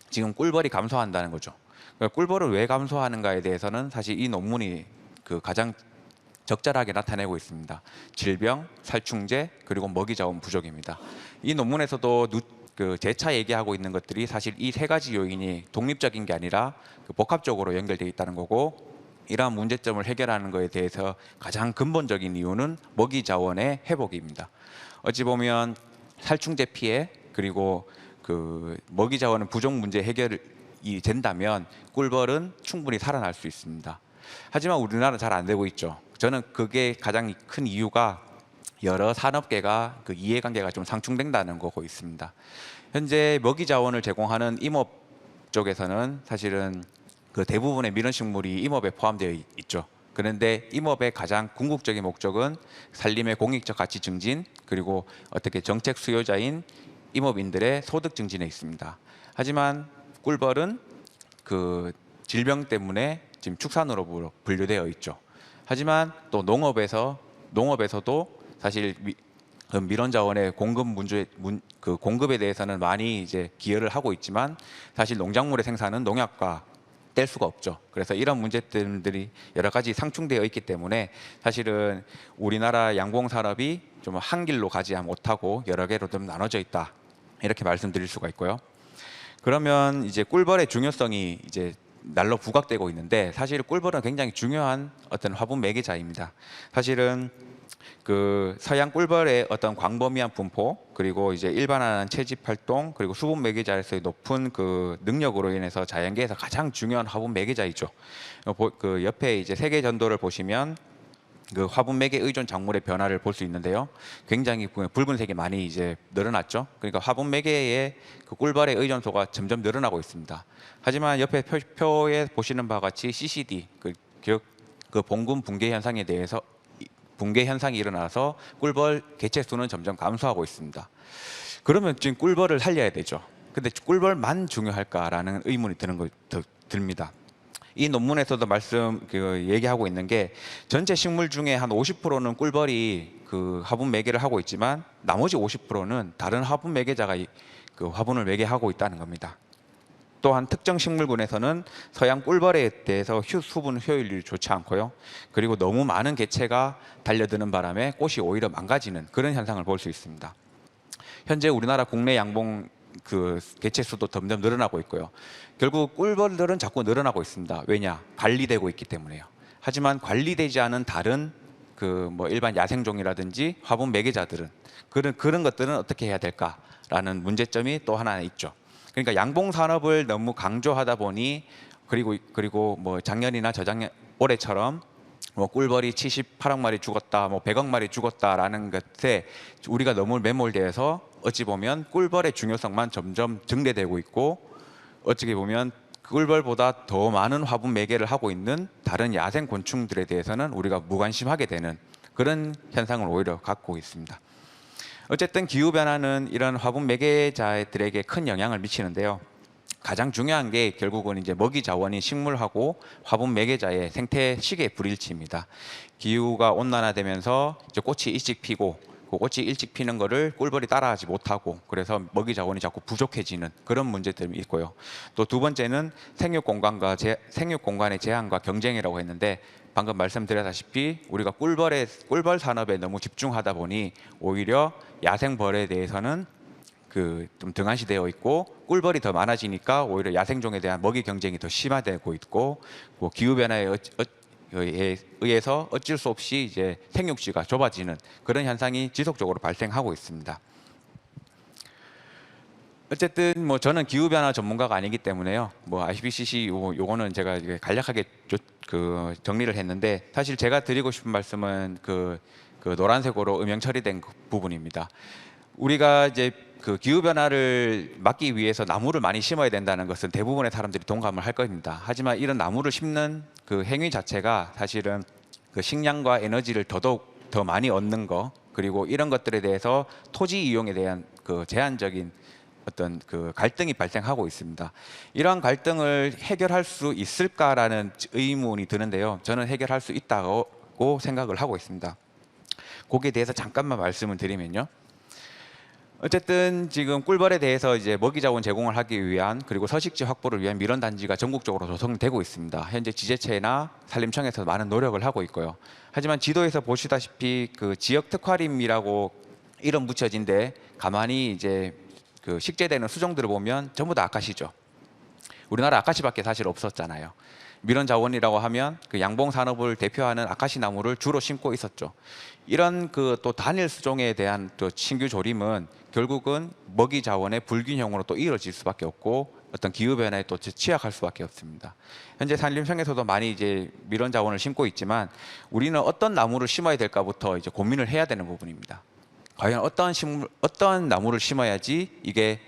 지금 꿀벌이 감소한다는 거죠. 그러니까 꿀벌을 왜 감소하는가에 대해서는 사실 이 논문이 그 가장 적절하게 나타내고 있습니다. 질병, 살충제, 그리고 먹이 자원 부족입니다. 이 논문에서도 그 재차 얘기하고 있는 것들이 사실 이 세 가지 요인이 독립적인 게 아니라 그 복합적으로 연결되어 있다는 거고, 이러한 문제점을 해결하는 것에 대해서 가장 근본적인 이유는 먹이 자원의 회복입니다. 어찌 보면 살충제 피해 그리고 그 먹이 자원의 부족 문제 해결이 된다면 꿀벌은 충분히 살아날 수 있습니다. 하지만 우리나라는 잘 안 되고 있죠. 저는 그게 가장 큰 이유가 여러 산업계가 그 이해관계가 좀 상충된다는 거고 있습니다. 현재 먹이 자원을 제공하는 임업 쪽에서는 사실은 그 대부분의 밀원식물이 임업에 포함되어 있죠. 그런데 임업의 가장 궁극적인 목적은 산림의 공익적 가치 증진, 그리고 어떻게 정책 수요자인 임업인들의 소득 증진에 있습니다. 하지만 꿀벌은 그 질병 때문에 지금 축산으로 분류되어 있죠. 하지만 또 농업에서도 사실 밀원 자원의 그 공급에 대해서는 많이 이제 기여를 하고 있지만 사실 농작물의 생산은 농약과 뗄 수가 없죠. 그래서 이런 문제점들이 여러 가지 상충되어 있기 때문에 사실은 우리나라 양봉 산업이 좀 한 길로 가지 못하고 여러 개로 좀 나눠져 있다, 이렇게 말씀드릴 수가 있고요. 그러면 이제 꿀벌의 중요성이 이제 날로 부각되고 있는데, 사실 꿀벌은 굉장히 중요한 어떤 화분 매개자입니다. 사실은 그 서양 꿀벌의 어떤 광범위한 분포, 그리고 이제 일반화한 채집 활동, 그리고 수분 매개자에서의 높은 그 능력으로 인해서 자연계에서 가장 중요한 화분 매개자이죠. 그 옆에 이제 세계 전도를 보시면 그 화분 매개 의존 작물의 변화를 볼 수 있는데요. 굉장히 붉은색이 많이 이제 늘어났죠. 그러니까 화분 매개의 그 꿀벌의 의존도가 점점 늘어나고 있습니다. 하지만 옆에 표에 보시는 바와 같이 CCD, 그 봉군 붕괴 현상에 대해서 붕괴 현상이 일어나서 꿀벌 개체 수는 점점 감소하고 있습니다. 그러면 지금 꿀벌을 살려야 되죠. 근데 꿀벌만 중요할까라는 의문이 듭니다. 이 논문에서도 얘기하고 있는 게 전체 식물 중에 한 50%는 꿀벌이 그 화분 매개를 하고 있지만 나머지 50%는 다른 화분 매개자가 그 화분을 매개하고 있다는 겁니다. 또한 특정 식물군에서는 서양 꿀벌에 대해서 수분 효율이 좋지 않고요. 그리고 너무 많은 개체가 달려드는 바람에 꽃이 오히려 망가지는 그런 현상을 볼 수 있습니다. 현재 우리나라 국내 양봉 그 개체 수도 점점 늘어나고 있고요. 결국 꿀벌들은 자꾸 늘어나고 있습니다. 왜냐? 관리되고 있기 때문에요. 하지만 관리되지 않은 다른 그 뭐 일반 야생종이라든지 화분 매개자들은 그런 것들은 어떻게 해야 될까라는 문제점이 또 하나 있죠. 그러니까 양봉 산업을 너무 강조하다 보니 그리고 뭐 작년이나 저작년 올해처럼 뭐 꿀벌이 78억 마리 죽었다, 뭐 100억 마리 죽었다라는 것에 우리가 너무 매몰되어서 어찌 보면 꿀벌의 중요성만 점점 증대되고 있고, 어떻게 보면 꿀벌보다 더 많은 화분 매개를 하고 있는 다른 야생 곤충들에 대해서는 우리가 무관심하게 되는 그런 현상을 오히려 갖고 있습니다. 어쨌든 기후변화는 이런 화분 매개자들에게 큰 영향을 미치는데요. 가장 중요한 게 결국은 이제 먹이 자원인 식물하고 화분 매개자의 생태 시계 불일치입니다. 기후가 온난화되면서 이제 꽃이 일찍 피고 그 꽃이 일찍 피는 거를 꿀벌이 따라하지 못하고, 그래서 먹이 자원이 자꾸 부족해지는 그런 문제들이 있고요. 또 두 번째는 생육 공간의 제한과 경쟁이라고 했는데, 방금 말씀드렸다시피 우리가 꿀벌 산업에 너무 집중하다 보니 오히려 야생벌에 대해서는 좀 등한시되어 있고 꿀벌이 더 많아지니까 오히려 야생종에 대한 먹이 경쟁이 더 심화되고 있고 뭐 기후 변화에 의해서 어쩔 수 없이 이제 생육지가 좁아지는 그런 현상이 지속적으로 발생하고 있습니다. 어쨌든 뭐 저는 기후 변화 전문가가 아니기 때문에요. 뭐 IPCC 요거는 제가 이게 간략하게 정리를 했는데 사실 제가 드리고 싶은 말씀은 그 노란색으로 음영 처리된 그 부분입니다. 우리가 이제 그 기후 변화를 막기 위해서 나무를 많이 심어야 된다는 것은 대부분의 사람들이 동감을 할 겁니다. 하지만 이런 나무를 심는 그 행위 자체가 사실은 그 식량과 에너지를 더더욱 더 많이 얻는 거 그리고 이런 것들에 대해서 토지 이용에 대한 그 제한적인 어떤 그 갈등이 발생하고 있습니다. 이러한 갈등을 해결할 수 있을까라는 의문이 드는데요. 저는 해결할 수 있다고 생각을 하고 있습니다. 거기에 대해서 잠깐만 말씀을 드리면요. 어쨌든 지금 꿀벌에 대해서 이제 먹이 자원 제공을 하기 위한 그리고 서식지 확보를 위한 밀원 단지가 전국적으로 조성되고 있습니다. 현재 지자체나 산림청에서 많은 노력을 하고 있고요. 하지만 지도에서 보시다시피 그 지역 특화림이라고 이름 붙여진데 가만히 이제 그 식재되는 수종들을 보면 전부 다 아카시죠. 우리나라 아카시밖에 사실 없었잖아요. 밀원 자원이라고 하면 그 양봉 산업을 대표하는 아카시 나무를 주로 심고 있었죠. 이런 그 또 단일 수종에 대한 또 신규 조림은 결국은 먹이 자원의 불균형으로 또 이어질 수밖에 없고 어떤 기후 변화에 또 취약할 수밖에 없습니다. 현재 산림청에서도 많이 이제 밀원 자원을 심고 있지만 우리는 어떤 나무를 심어야 될까부터 이제 고민을 해야 되는 부분입니다. 과연 어떤 나무를 심어야지 이게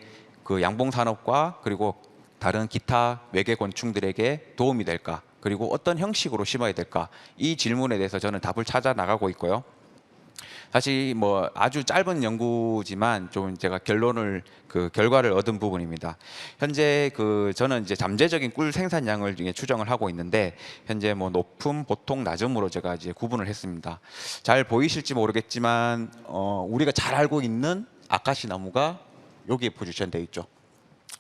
그 양봉 산업과 그리고 다른 기타 외계 곤충들에게 도움이 될까? 그리고 어떤 형식으로 심어야 될까? 이 질문에 대해서 저는 답을 찾아 나가고 있고요. 사실 뭐 아주 짧은 연구지만 좀 제가 결과를 얻은 부분입니다. 현재 저는 이제 잠재적인 꿀 생산량을 추정을 하고 있는데 현재 뭐 높음, 보통, 낮음으로 제가 이제 구분을 했습니다. 잘 보이실지 모르겠지만 우리가 잘 알고 있는 아카시 나무가 여기에 포지션되어 있죠.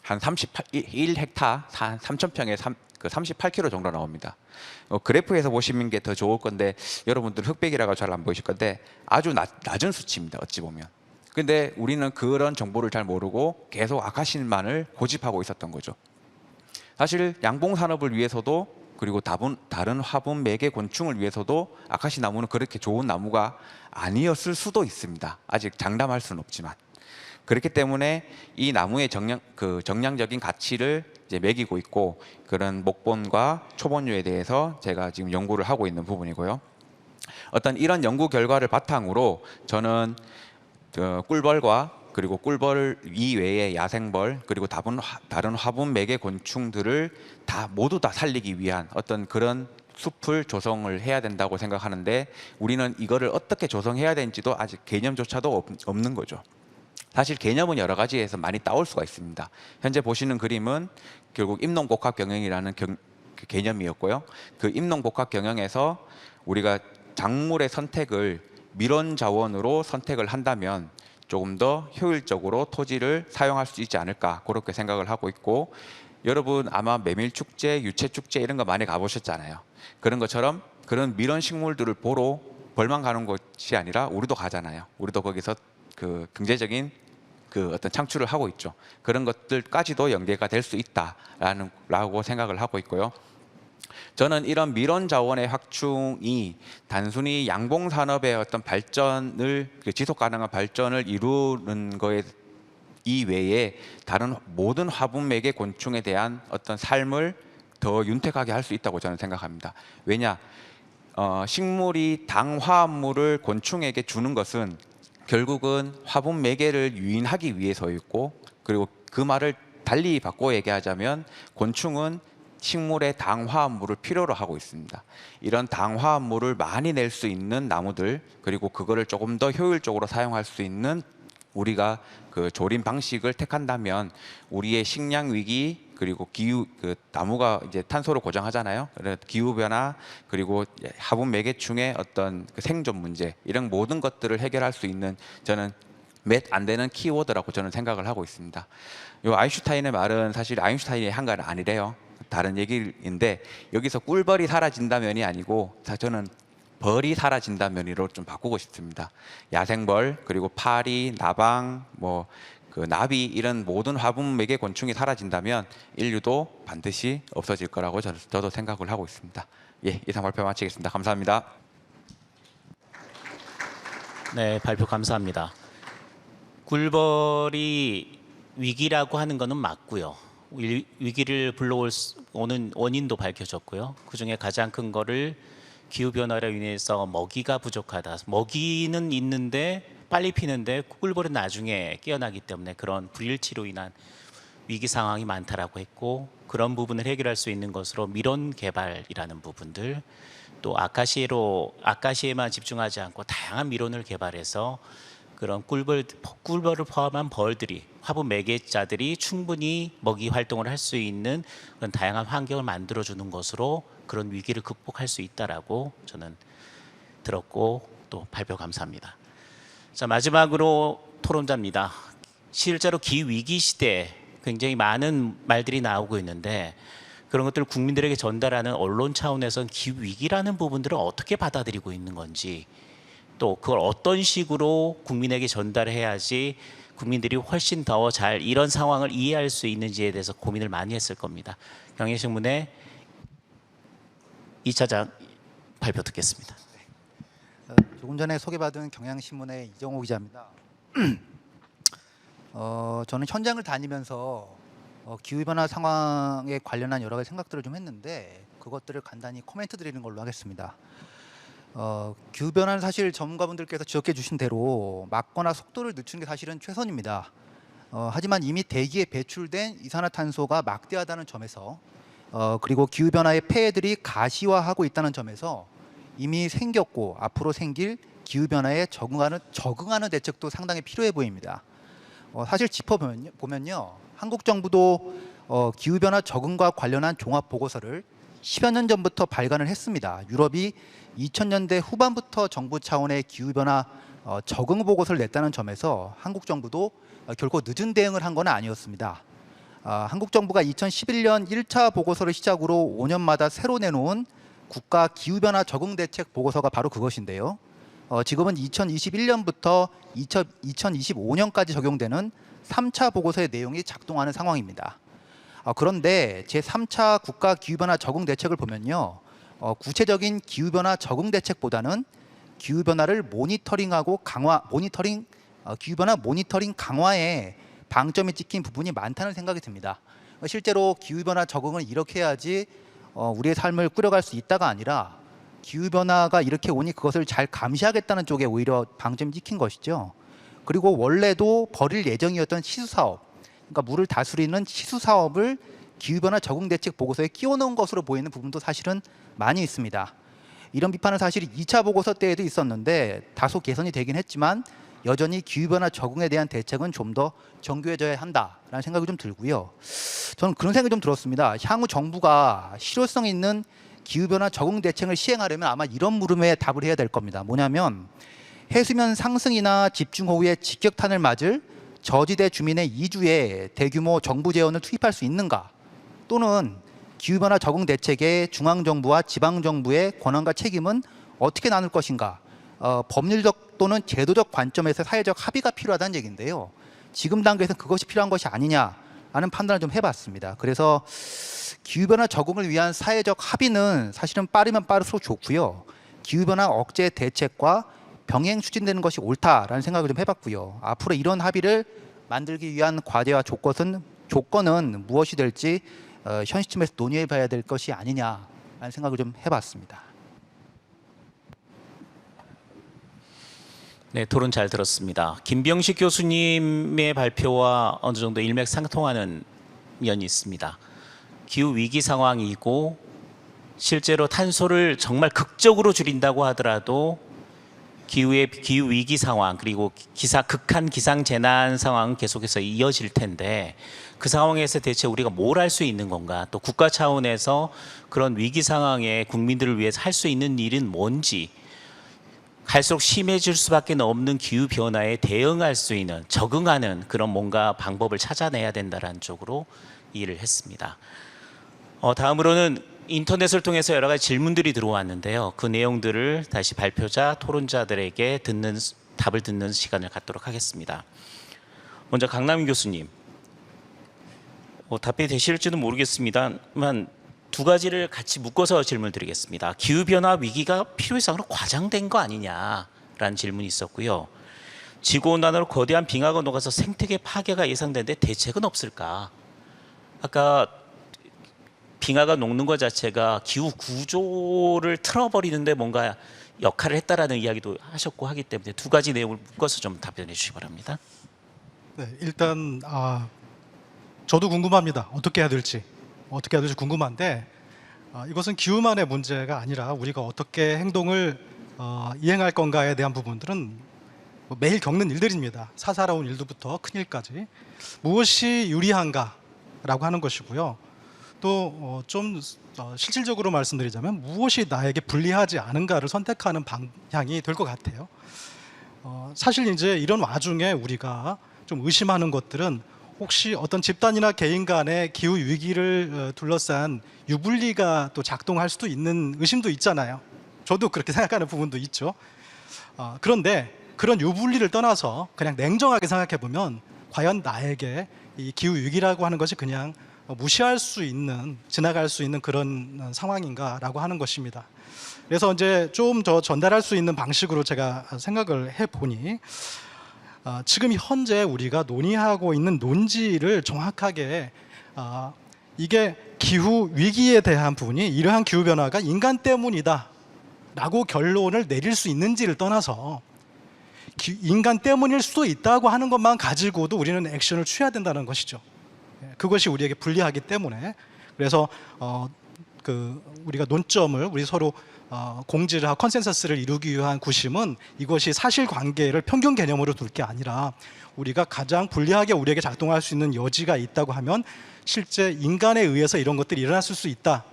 한 1헥타, 한 3,000평에 38kg 정도 나옵니다. 그래프에서 보시는 게 더 좋을 건데 여러분들 흑백이라고 잘 안 보이실 건데 아주 낮은 수치입니다. 어찌 보면. 근데 우리는 그런 정보를 잘 모르고 계속 아카시만을 고집하고 있었던 거죠. 사실 양봉 산업을 위해서도 그리고 다른 화분 매개 곤충을 위해서도 아카시 나무는 그렇게 좋은 나무가 아니었을 수도 있습니다. 아직 장담할 수는 없지만. 그렇기 때문에 이 나무의 정량적인 가치를 이제 매기고 있고 그런 목본과 초본류에 대해서 제가 지금 연구를 하고 있는 부분이고요. 어떤 이런 연구 결과를 바탕으로 저는 꿀벌과 그리고 꿀벌 이외의 야생벌 그리고 다른 화분 매개 곤충들을 모두 다 살리기 위한 어떤 그런 숲을 조성을 해야 된다고 생각하는데 우리는 이거를 어떻게 조성해야 되는지도 아직 개념조차도 없는 거죠. 사실 개념은 여러 가지에서 많이 따올 수가 있습니다. 현재 보시는 그림은 결국 임농복합 경영이라는 개념이었고요. 그 임농복합 경영에서 우리가 작물의 선택을 밀원 자원으로 선택을 한다면 조금 더 효율적으로 토지를 사용할 수 있지 않을까 그렇게 생각을 하고 있고 여러분 아마 메밀축제, 유채축제 이런 거 많이 가보셨잖아요. 그런 것처럼 그런 밀원 식물들을 보러 벌만 가는 것이 아니라 우리도 가잖아요. 우리도 거기서 그 경제적인 어떤 창출을 하고 있죠. 그런 것들까지도 연계가 될 수 있다라고 생각을 하고 있고요. 저는 이런 밀원 자원의 확충이 단순히 양봉 산업의 어떤 발전을 지속 가능한 발전을 이루는 거에 이외에 다른 모든 화분 매개 곤충에 대한 어떤 삶을 더 윤택하게 할 수 있다고 저는 생각합니다. 왜냐? 식물이 당화합물을 곤충에게 주는 것은 결국은 화분 매개를 유인하기 위해서였고 그리고 그 말을 달리 바꿔 얘기하자면 곤충은 식물의 당화합물을 필요로 하고 있습니다. 이런 당화합물을 많이 낼 수 있는 나무들 그리고 그거를 조금 더 효율적으로 사용할 수 있는 우리가 그 조림 방식을 택한다면 우리의 식량 위기 그리고 기후 나무가 이제 탄소를 고정하잖아요. 그래서 기후 변화 그리고 화분 매개충의 어떤 생존 문제 이런 모든 것들을 해결할 수 있는 저는 몇 안 되는 키워드라고 저는 생각을 하고 있습니다. 요 아인슈타인의 말은 사실 아인슈타인이 한 건 아니래요. 다른 얘기인데 여기서 꿀벌이 사라진다면이 아니고 저는 벌이 사라진다면이로 좀 바꾸고 싶습니다. 야생벌 그리고 파리, 나방, 뭐 그 나비 이런 모든 화분 매개 곤충이 사라진다면 인류도 반드시 없어질 거라고 저도 생각을 하고 있습니다. 예, 이상 발표 마치겠습니다. 감사합니다. 네, 발표 감사합니다. 꿀벌이 위기라고 하는 것은 맞고요. 위기를 불러오는 원인도 밝혀졌고요. 그중에 가장 큰 거를 기후변화로 인해서 먹이가 부족하다. 먹이는 있는데 빨리 피는데 꿀벌은 나중에 깨어나기 때문에 그런 불일치로 인한 위기 상황이 많다라고 했고, 그런 부분을 해결할 수 있는 것으로 미론 개발이라는 부분들, 또 아카시에만 집중하지 않고 다양한 미론을 개발해서 그런 꿀벌을 포함한 벌들이, 화분 매개자들이 충분히 먹이 활동을 할 수 있는 그런 다양한 환경을 만들어주는 것으로 그런 위기를 극복할 수 있다라고 저는 들었고, 또 발표 감사합니다. 자, 마지막으로 토론자입니다. 실제로 기위기 시대에 굉장히 많은 말들이 나오고 있는데, 그런 것들을 국민들에게 전달하는 언론 차원에서는 기위기라는 부분들을 어떻게 받아들이고 있는 건지, 또 그걸 어떤 식으로 국민에게 전달해야지 국민들이 훨씬 더 잘 이런 상황을 이해할 수 있는지에 대해서 고민을 많이 했을 겁니다. 경향신문의 2차장 발표 듣겠습니다. 조금 전에 소개받은 경향신문의 이정호 기자입니다. 저는 현장을 다니면서 기후변화 상황에 관련한 여러 가지 생각들을 좀 했는데, 그것들을 간단히 코멘트 드리는 걸로 하겠습니다. 기후변화는 사실 전문가분들께서 지적해 주신 대로 막거나 속도를 늦추는 게 사실은 최선입니다. 하지만 이미 대기에 배출된 이산화탄소가 막대하다는 점에서, 그리고 기후변화의 폐해들이 가시화하고 있다는 점에서 이미 생겼고 앞으로 생길 기후변화에 적응하는 대책도 상당히 필요해 보입니다. 사실 짚어보면요, 한국 정부도 기후변화 적응과 관련한 종합 보고서를 10여 년 전부터 발간을 했습니다. 유럽이 2000년대 후반부터 정부 차원의 기후변화 적응 보고서를 냈다는 점에서 한국 정부도 결코 늦은 대응을 한 건 아니었습니다. 한국 정부가 2011년 1차 보고서를 시작으로 5년마다 새로 내놓은 국가 기후변화 적응 대책 보고서가 바로 그것인데요. 지금은 2021년부터 2025년까지 적용되는 3차 보고서의 내용이 작동하는 상황입니다. 그런데 제3차 국가 기후변화 적응 대책을 보면요, 구체적인 기후변화 적응 대책보다는 기후변화를 기후변화 모니터링 강화에 방점이 찍힌 부분이 많다는 생각이 듭니다. 실제로 기후변화 적응을 이렇게 해야지 우리의 삶을 꾸려갈 수 있다가 아니라, 기후변화가 이렇게 오니 그것을 잘 감시하겠다는 쪽에 오히려 방점이 찍힌 것이죠. 그리고 원래도 벌일 예정이었던 시수사업, 그러니까 물을 다스리는 시수사업을 기후변화 적응 대책 보고서에 끼워넣은 것으로 보이는 부분도 사실은 많이 있습니다. 이런 비판은 사실 2차 보고서 때에도 있었는데 다소 개선이 되긴 했지만, 여전히 기후변화 적응에 대한 대책은 좀 더 정교해져야 한다라는 생각이 좀 들고요. 저는 그런 생각이 좀 들었습니다. 향후 정부가 실효성 있는 기후변화 적응 대책을 시행하려면 아마 이런 물음에 답을 해야 될 겁니다. 뭐냐면, 해수면 상승이나 집중호우의 직격탄을 맞을 저지대 주민의 이주에 대규모 정부 재원을 투입할 수 있는가, 또는 기후변화 적응 대책에 중앙정부와 지방정부의 권한과 책임은 어떻게 나눌 것인가, 법률적 또는 제도적 관점에서 사회적 합의가 필요하다는 얘기인데요. 지금 단계에서 그것이 필요한 것이 아니냐라는 판단을 좀 해봤습니다. 그래서 기후변화 적응을 위한 사회적 합의는 사실은 빠르면 빠를수록 좋고요, 기후변화 억제 대책과 병행 추진되는 것이 옳다라는 생각을 좀 해봤고요. 앞으로 이런 합의를 만들기 위한 과제와 조건은 무엇이 될지 현 시점에서 논의해봐야 될 것이 아니냐라는 생각을 좀 해봤습니다. 네, 토론 잘 들었습니다. 김병식 교수님의 발표와 어느 정도 일맥상통하는 면이 있습니다. 기후 위기 상황이고, 실제로 탄소를 정말 극적으로 줄인다고 하더라도 기후 위기 상황, 그리고 극한 기상 재난 상황은 계속해서 이어질 텐데, 그 상황에서 대체 우리가 뭘 할 수 있는 건가, 또 국가 차원에서 그런 위기 상황에 국민들을 위해서 할 수 있는 일은 뭔지, 갈수록 심해질 수밖에 없는 기후 변화에 대응할 수 있는, 적응하는 그런 뭔가 방법을 찾아내야 된다는 쪽으로 일을 했습니다. 다음으로는 인터넷을 통해서 여러 가지 질문들이 들어왔는데요. 그 내용들을 다시 발표자, 토론자들에게 답을 듣는 시간을 갖도록 하겠습니다. 먼저 강남희 교수님, 답변이 되실지는 모르겠습니다만 두 가지를 같이 묶어서 질문을 드리겠습니다. 기후변화 위기가 필요 이상으로 과장된 거 아니냐라는 질문이 있었고요. 지구온난화로 거대한 빙하가 녹아서 생태계 파괴가 예상되는데 대책은 없을까? 아까 빙하가 녹는 것 자체가 기후 구조를 틀어버리는데 뭔가 역할을 했다라는 이야기도 하셨고 하기 때문에 두 가지 내용을 묶어서 좀 답변해 주시기 바랍니다. 네, 일단 저도 궁금합니다. 어떻게 해야 될지 궁금한데 이것은 기후만의 문제가 아니라 우리가 어떻게 행동을 이행할 건가에 대한 부분들은 뭐 매일 겪는 일들입니다. 사사로운 일부터 큰 일까지 무엇이 유리한가라고 하는 것이고요. 또 좀 실질적으로 말씀드리자면 무엇이 나에게 불리하지 않은가를 선택하는 방향이 될 것 같아요. 사실 이제 이런 와중에 우리가 좀 의심하는 것들은 혹시 어떤 집단이나 개인 간의 기후 위기를 둘러싼 유불리가 또 작동할 수도 있는 의심도 있잖아요. 저도 그렇게 생각하는 부분도 있죠. 그런데 그런 유불리를 떠나서 그냥 냉정하게 생각해 보면 과연 나에게 이 기후 위기라고 하는 것이 그냥 무시할 수 있는, 지나갈 수 있는 그런 상황인가라고 하는 것입니다. 그래서 이제 좀 더 전달할 수 있는 방식으로 제가 생각을 해 보니 지금 현재 우리가 논의하고 있는 논지를 정확하게 이게 기후 위기에 대한 부분이 이러한 기후 변화가 인간 때문이다라고 결론을 내릴 수 있는지를 떠나서 인간 때문일 수도 있다고 하는 것만 가지고도 우리는 액션을 취해야 된다는 것이죠. 그것이 우리에게 불리하기 때문에 그래서 우리가 논점을 우리 서로 공지를 하고 컨센서스를 이루기 위한 구심은 이것이 사실관계를 평균 개념으로 둘 게 아니라 우리가 가장 불리하게 우리에게 작동할 수 있는 여지가 있다고 하면 실제 인간에 의해서 이런 것들이 일어났을 수 있다.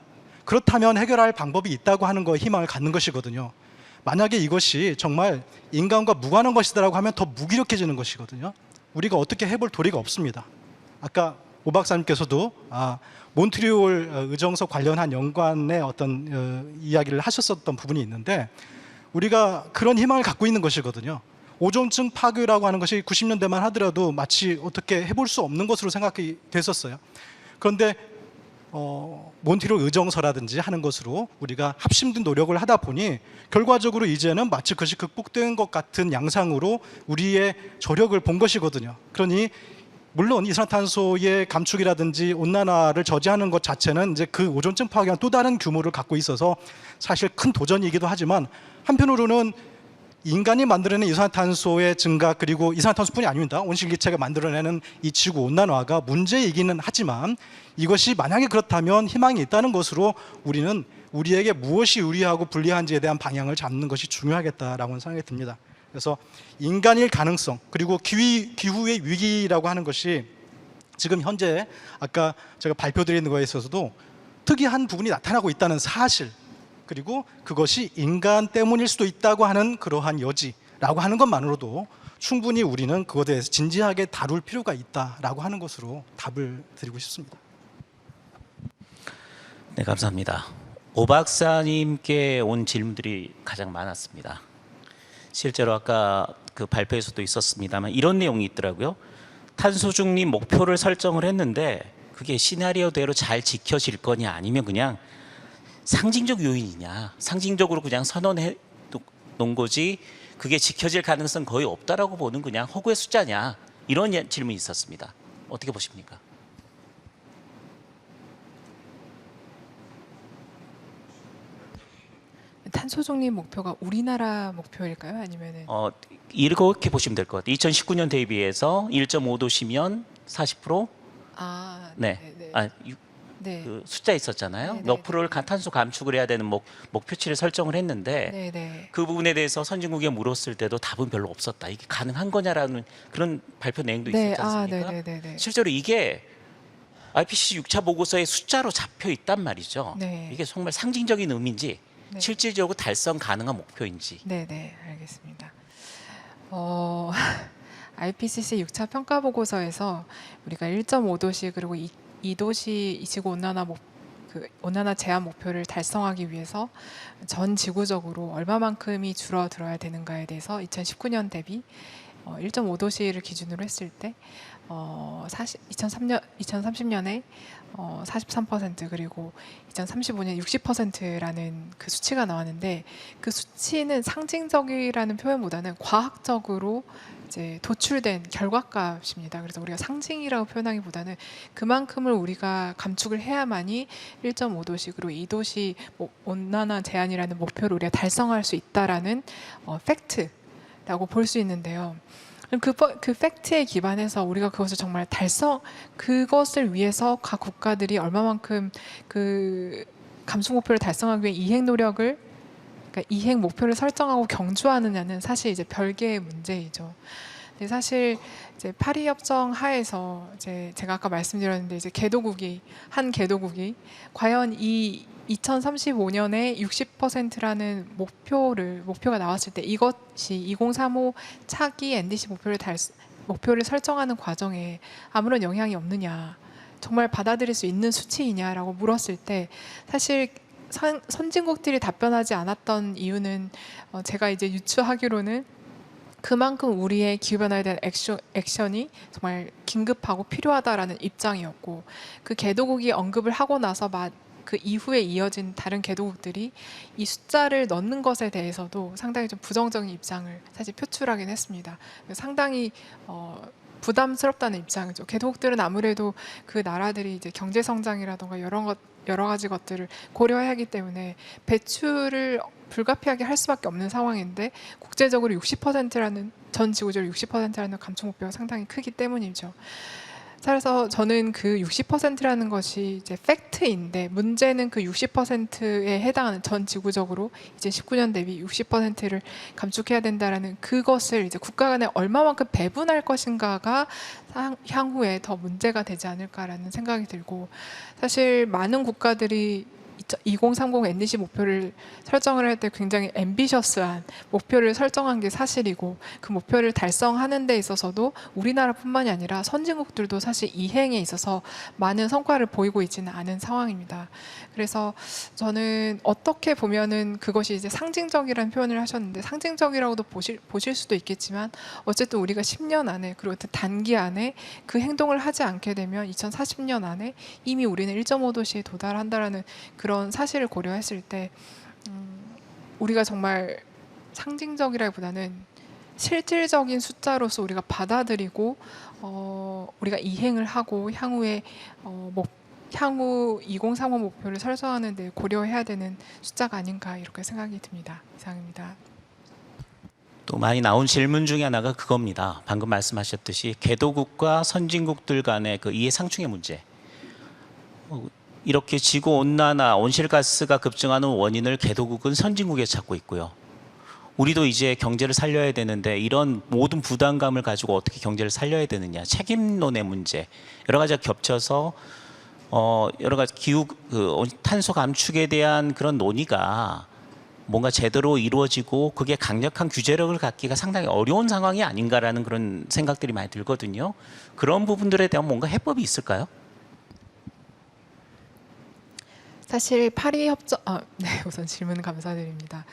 그렇다면 해결할 방법이 있다고 하는 거에 희망을 갖는 것이거든요. 만약에 이것이 정말 인간과 무관한 것이다라고 하면 더 무기력해지는 것이거든요. 우리가 어떻게 해볼 도리가 없습니다. 아까 오 박사님께서도 몬트리올 의정서 관련한 연관의 어떤 이야기를 하셨었던 부분이 있는데 우리가 그런 희망을 갖고 있는 것이거든요. 오존층 파괴라고 하는 것이 90년대만 하더라도 마치 어떻게 해볼 수 없는 것으로 생각이 됐었어요. 그런데 몬트리올 의정서라든지 하는 것으로 우리가 합심된 노력을 하다 보니 결과적으로 이제는 마치 그것이 극복된 것 같은 양상으로 우리의 저력을 본 것이거든요. 그러니 물론 이산화탄소의 감축이라든지 온난화를 저지하는 것 자체는 이제 그 오존층 파괴와 또 다른 규모를 갖고 있어서 사실 큰 도전이기도 하지만 한편으로는 인간이 만들어내는 이산화탄소의 증가 그리고 이산화탄소뿐이 아닙니다. 온실기체가 만들어내는 이 지구 온난화가 문제이기는 하지만 이것이 만약에 그렇다면 희망이 있다는 것으로 우리는 우리에게 무엇이 유리하고 불리한지에 대한 방향을 잡는 것이 중요하겠다라고 생각이 듭니다. 그래서 인간일 가능성 그리고 기후의 위기라고 하는 것이 지금 현재 아까 제가 발표드리는 거에 있어서도 특이한 부분이 나타나고 있다는 사실 그리고 그것이 인간 때문일 수도 있다고 하는 그러한 여지라고 하는 것만으로도 충분히 우리는 그것에 대해서 진지하게 다룰 필요가 있다라고 하는 것으로 답을 드리고 싶습니다. 네, 감사합니다. 오 박사님께 온 질문들이 가장 많았습니다. 실제로 아까 그 발표에서도 있었습니다만 이런 내용이 있더라고요. 탄소 중립 목표를 설정을 했는데 그게 시나리오대로 잘 지켜질 거냐 아니면 그냥 상징적 요인이냐, 상징적으로 그냥 선언해 놓은 거지 그게 지켜질 가능성 거의 없다라고 보는 그냥 허구의 숫자냐, 이런 질문이 있었습니다. 어떻게 보십니까? 탄소 중립 목표가 우리나라 목표일까요? 아니면은 이렇게 보시면 될 것 같아요. 2019년 대비해서 1.5도시면 40%? 네. 네. 그 숫자 있었잖아요. 네, 네, 몇 프로를 탄소 감축을 해야 되는 목표치를 설정을 했는데 네, 네. 그 부분에 대해서 선진국에 물었을 때도 답은 별로 없었다. 이게 가능한 거냐라는 그런 발표 내용도 네, 있었지 않습니까? 네. 실제로 이게 IPCC 6차 보고서에 숫자로 잡혀 있단 말이죠. 네. 이게 정말 상징적인 의미인지 네. 실질적으로 달성 가능한 목표인지. 네, 알겠습니다. IPCC 6차 평가 보고서에서 우리가 1.5도씨 그리고 2도씨 지구 온난화 제한 목표를 달성하기 위해서 전 지구적으로 얼마만큼이 줄어들어야 되는가에 대해서 2019년 대비 1.5도시를 기준으로 했을 때 2030년에 43% 그리고 2035년 60%라는 그 수치가 나왔는데 그 수치는 상징적이라는 표현보다는 과학적으로 이제 도출된 결과값입니다. 그래서 우리가 상징이라고 표현하기보다는 그만큼을 우리가 감축을 해야만이 1.5도씩으로 2도시 온난화 제한이라는 목표를 우리가 달성할 수 있다라는 팩트라고 볼 수 있는데요. 그 팩트에 기반해서 우리가 그것을 정말 그것을 위해서 각 국가들이 얼마만큼 그 감축 목표를 달성하기 위해 이행 노력을, 그러니까 이행 목표를 설정하고 경주하느냐는 사실 이제 별개의 문제이죠. 근데 사실 이제 파리 협정 하에서 이제 제가 아까 말씀드렸는데 이제 한 개도국이 과연 이 2035년에 60%라는 목표가 나왔을 때 이것이 2035 차기 NDC 목표를 설정하는 과정에 아무런 영향이 없느냐, 정말 받아들일 수 있는 수치이냐라고 물었을 때 사실 선진국들이 답변하지 않았던 이유는 제가 이제 유추하기로는 그만큼 우리의 기후변화에 대한 액션이 정말 긴급하고 필요하다라는 입장이었고, 그 개도국이 언급을 하고 나서 그 이후에 이어진 다른 개도국들이 이 숫자를 넣는 것에 대해서도 상당히 좀 부정적인 입장을 사실 표출하긴 했습니다. 상당히 부담스럽다는 입장이죠. 개도국들은 아무래도 그 나라들이 이제 경제 성장이라던가 여러 가지 것들을 고려해야 하기 때문에 배출을 불가피하게 할 수밖에 없는 상황인데 국제적으로 60%라는 전 지구적으로 60%라는 감축 목표가 상당히 크기 때문이죠. 그래서 저는 그 60%라는 것이 이제 팩트인데 문제는 그 60%에 해당하는 전 지구적으로 이제 19년 대비 60%를 감축해야 된다라는 그것을 이제 국가 간에 얼마만큼 배분할 것인가가 향후에 더 문제가 되지 않을까라는 생각이 들고, 사실 많은 국가들이 2030 NDC 목표를 설정을 할 때 굉장히 앰비셔스한 목표를 설정한 게 사실이고, 그 목표를 달성하는 데 있어서도 우리나라뿐만이 아니라 선진국들도 사실 이행에 있어서 많은 성과를 보이고 있지는 않은 상황입니다. 그래서 저는 어떻게 보면은 그것이 이제 상징적이라는 표현을 하셨는데, 상징적이라고도 보실 수도 있겠지만 어쨌든 우리가 10년 안에, 그리고 단기 안에 그 행동을 하지 않게 되면 2040년 안에 이미 우리는 1.5도시에 도달한다라는 그런 사실을 고려했을 때 우리가 정말 상징적이라기보다는 실질적인 숫자로서 우리가 받아들이고 우리가 이행을 하고 향후 2035 목표를 설정하는 데 고려해야 되는 숫자가 아닌가 이렇게 생각이 듭니다. 이상입니다. 또 많이 나온 질문 중에 하나가 그겁니다. 방금 말씀하셨듯이 개도국과 선진국들 간의 그 이해 상충의 문제. 이렇게 지구 온난화, 온실가스가 급증하는 원인을 개도국은 선진국에 찾고 있고요. 우리도 이제 경제를 살려야 되는데 이런 모든 부담감을 가지고 어떻게 경제를 살려야 되느냐, 책임론의 문제, 여러 가지가 겹쳐서 여러 가지 탄소 감축에 대한 그런 논의가 뭔가 제대로 이루어지고 그게 강력한 규제력을 갖기가 상당히 어려운 상황이 아닌가라는 그런 생각들이 많이 들거든요. 그런 부분들에 대한 뭔가 해법이 있을까요? 사실 파리 협정, 네, 우선 질문 감사드립니다.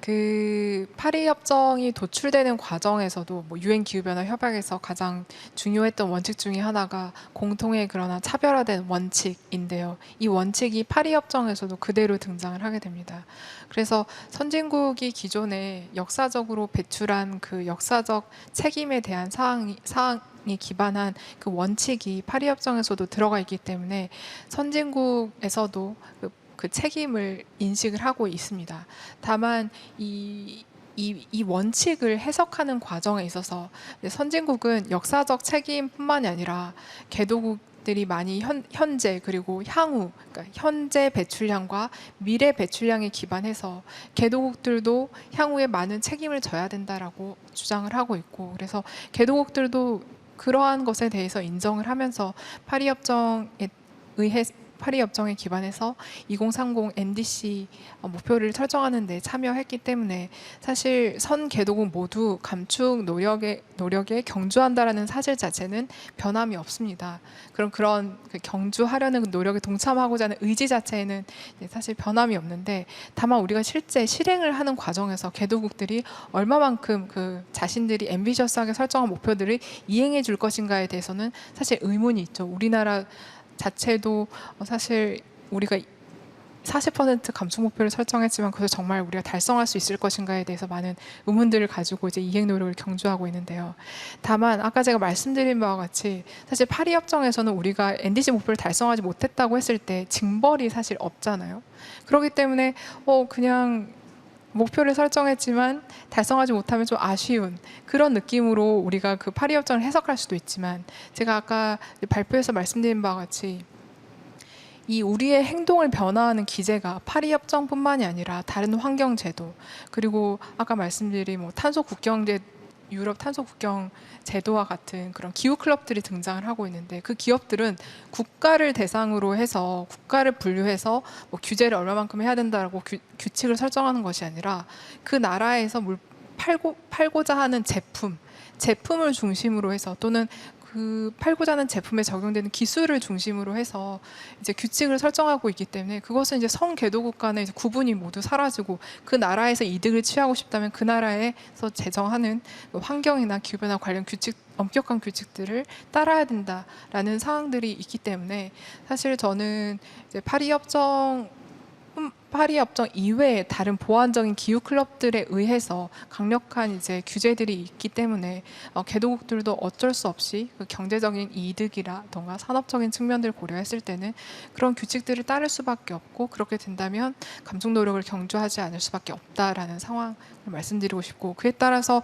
그 파리 협정이 도출되는 과정에서도 뭐 유엔 기후변화 협약에서 가장 중요했던 원칙 중에 하나가 공통의 그러나 차별화된 원칙인데요. 이 원칙이 파리 협정에서도 그대로 등장을 하게 됩니다. 그래서 선진국이 기존에 역사적으로 배출한 그 역사적 책임에 대한 사항이 기반한 그 원칙이 파리 협정에서도 들어가 있기 때문에 선진국에서도 그 책임을 인식을 하고 있습니다. 다만 이 원칙을 해석하는 과정에 있어서 선진국은 역사적 책임뿐만이 아니라 개도국들이 많이 현재 그리고 향후, 그러니까 현재 배출량과 미래 배출량에 기반해서 개도국들도 향후에 많은 책임을 져야 된다라고 주장을 하고 있고, 그래서 개도국들도 그러한 것에 대해서 인정을 하면서 파리 협정에 의해 파리 협정에 기반해서 2030 NDC 목표를 설정하는 데 참여했기 때문에 사실 선 개도국 모두 감축 노력에 경주한다라는 사실 자체는 변함이 없습니다. 그런 그 경주하려는 노력에 동참하고자 하는 의지 자체에는 사실 변함이 없는데, 다만 우리가 실제 실행을 하는 과정에서 개도국들이 얼마만큼 그 자신들이 앰비셔스하게 설정한 목표들을 이행해 줄 것인가에 대해서는 사실 의문이 있죠. 우리나라 자체도 사실 우리가 40% 감축 목표를 설정했지만 그것을 정말 우리가 달성할 수 있을 것인가에 대해서 많은 의문들을 가지고 이제 이행 노력을 경주하고 있는데요. 다만 아까 제가 말씀드린 바와 같이 사실 파리 협정에서는 우리가 NDC 목표를 달성하지 못했다고 했을 때 징벌이 사실 없잖아요. 그렇기 때문에 그냥 목표를 설정했지만 달성하지 못하면 좀 아쉬운 그런 느낌으로 우리가 그 파리 협정을 해석할 수도 있지만, 제가 아까 발표에서 말씀드린 바와 같이 이 우리의 행동을 변화하는 기제가 파리 협정뿐만이 아니라 다른 환경 제도, 그리고 아까 말씀드린 뭐 탄소 국경제, 유럽 탄소 국경 제도와 같은 그런 기후 클럽들이 등장을 하고 있는데, 그 기업들은 국가를 대상으로 해서 국가를 분류해서 뭐 규제를 얼마만큼 해야 된다라고 규칙을 설정하는 것이 아니라 그 나라에서 팔고자 하는 제품을 중심으로 해서, 또는 그 팔고자 하는 제품에 적용되는 기술을 중심으로 해서 이제 규칙을 설정하고 있기 때문에, 그것은 이제 성개도국 간의 이제 구분이 모두 사라지고 그 나라에서 이득을 취하고 싶다면 그 나라에서 제정하는 환경이나 기후변화 관련 엄격한 규칙들을 따라야 된다라는 사항들이 있기 때문에, 사실 저는 이제 파리 협정 이외에 다른 보완적인 기후 클럽들에 의해서 강력한 이제 규제들이 있기 때문에 개도국들도 어쩔 수 없이 그 경제적인 이득이라던가 산업적인 측면들을 고려했을 때는 그런 규칙들을 따를 수밖에 없고, 그렇게 된다면 감축 노력을 경주하지 않을 수밖에 없다라는 상황을 말씀드리고 싶고, 그에 따라서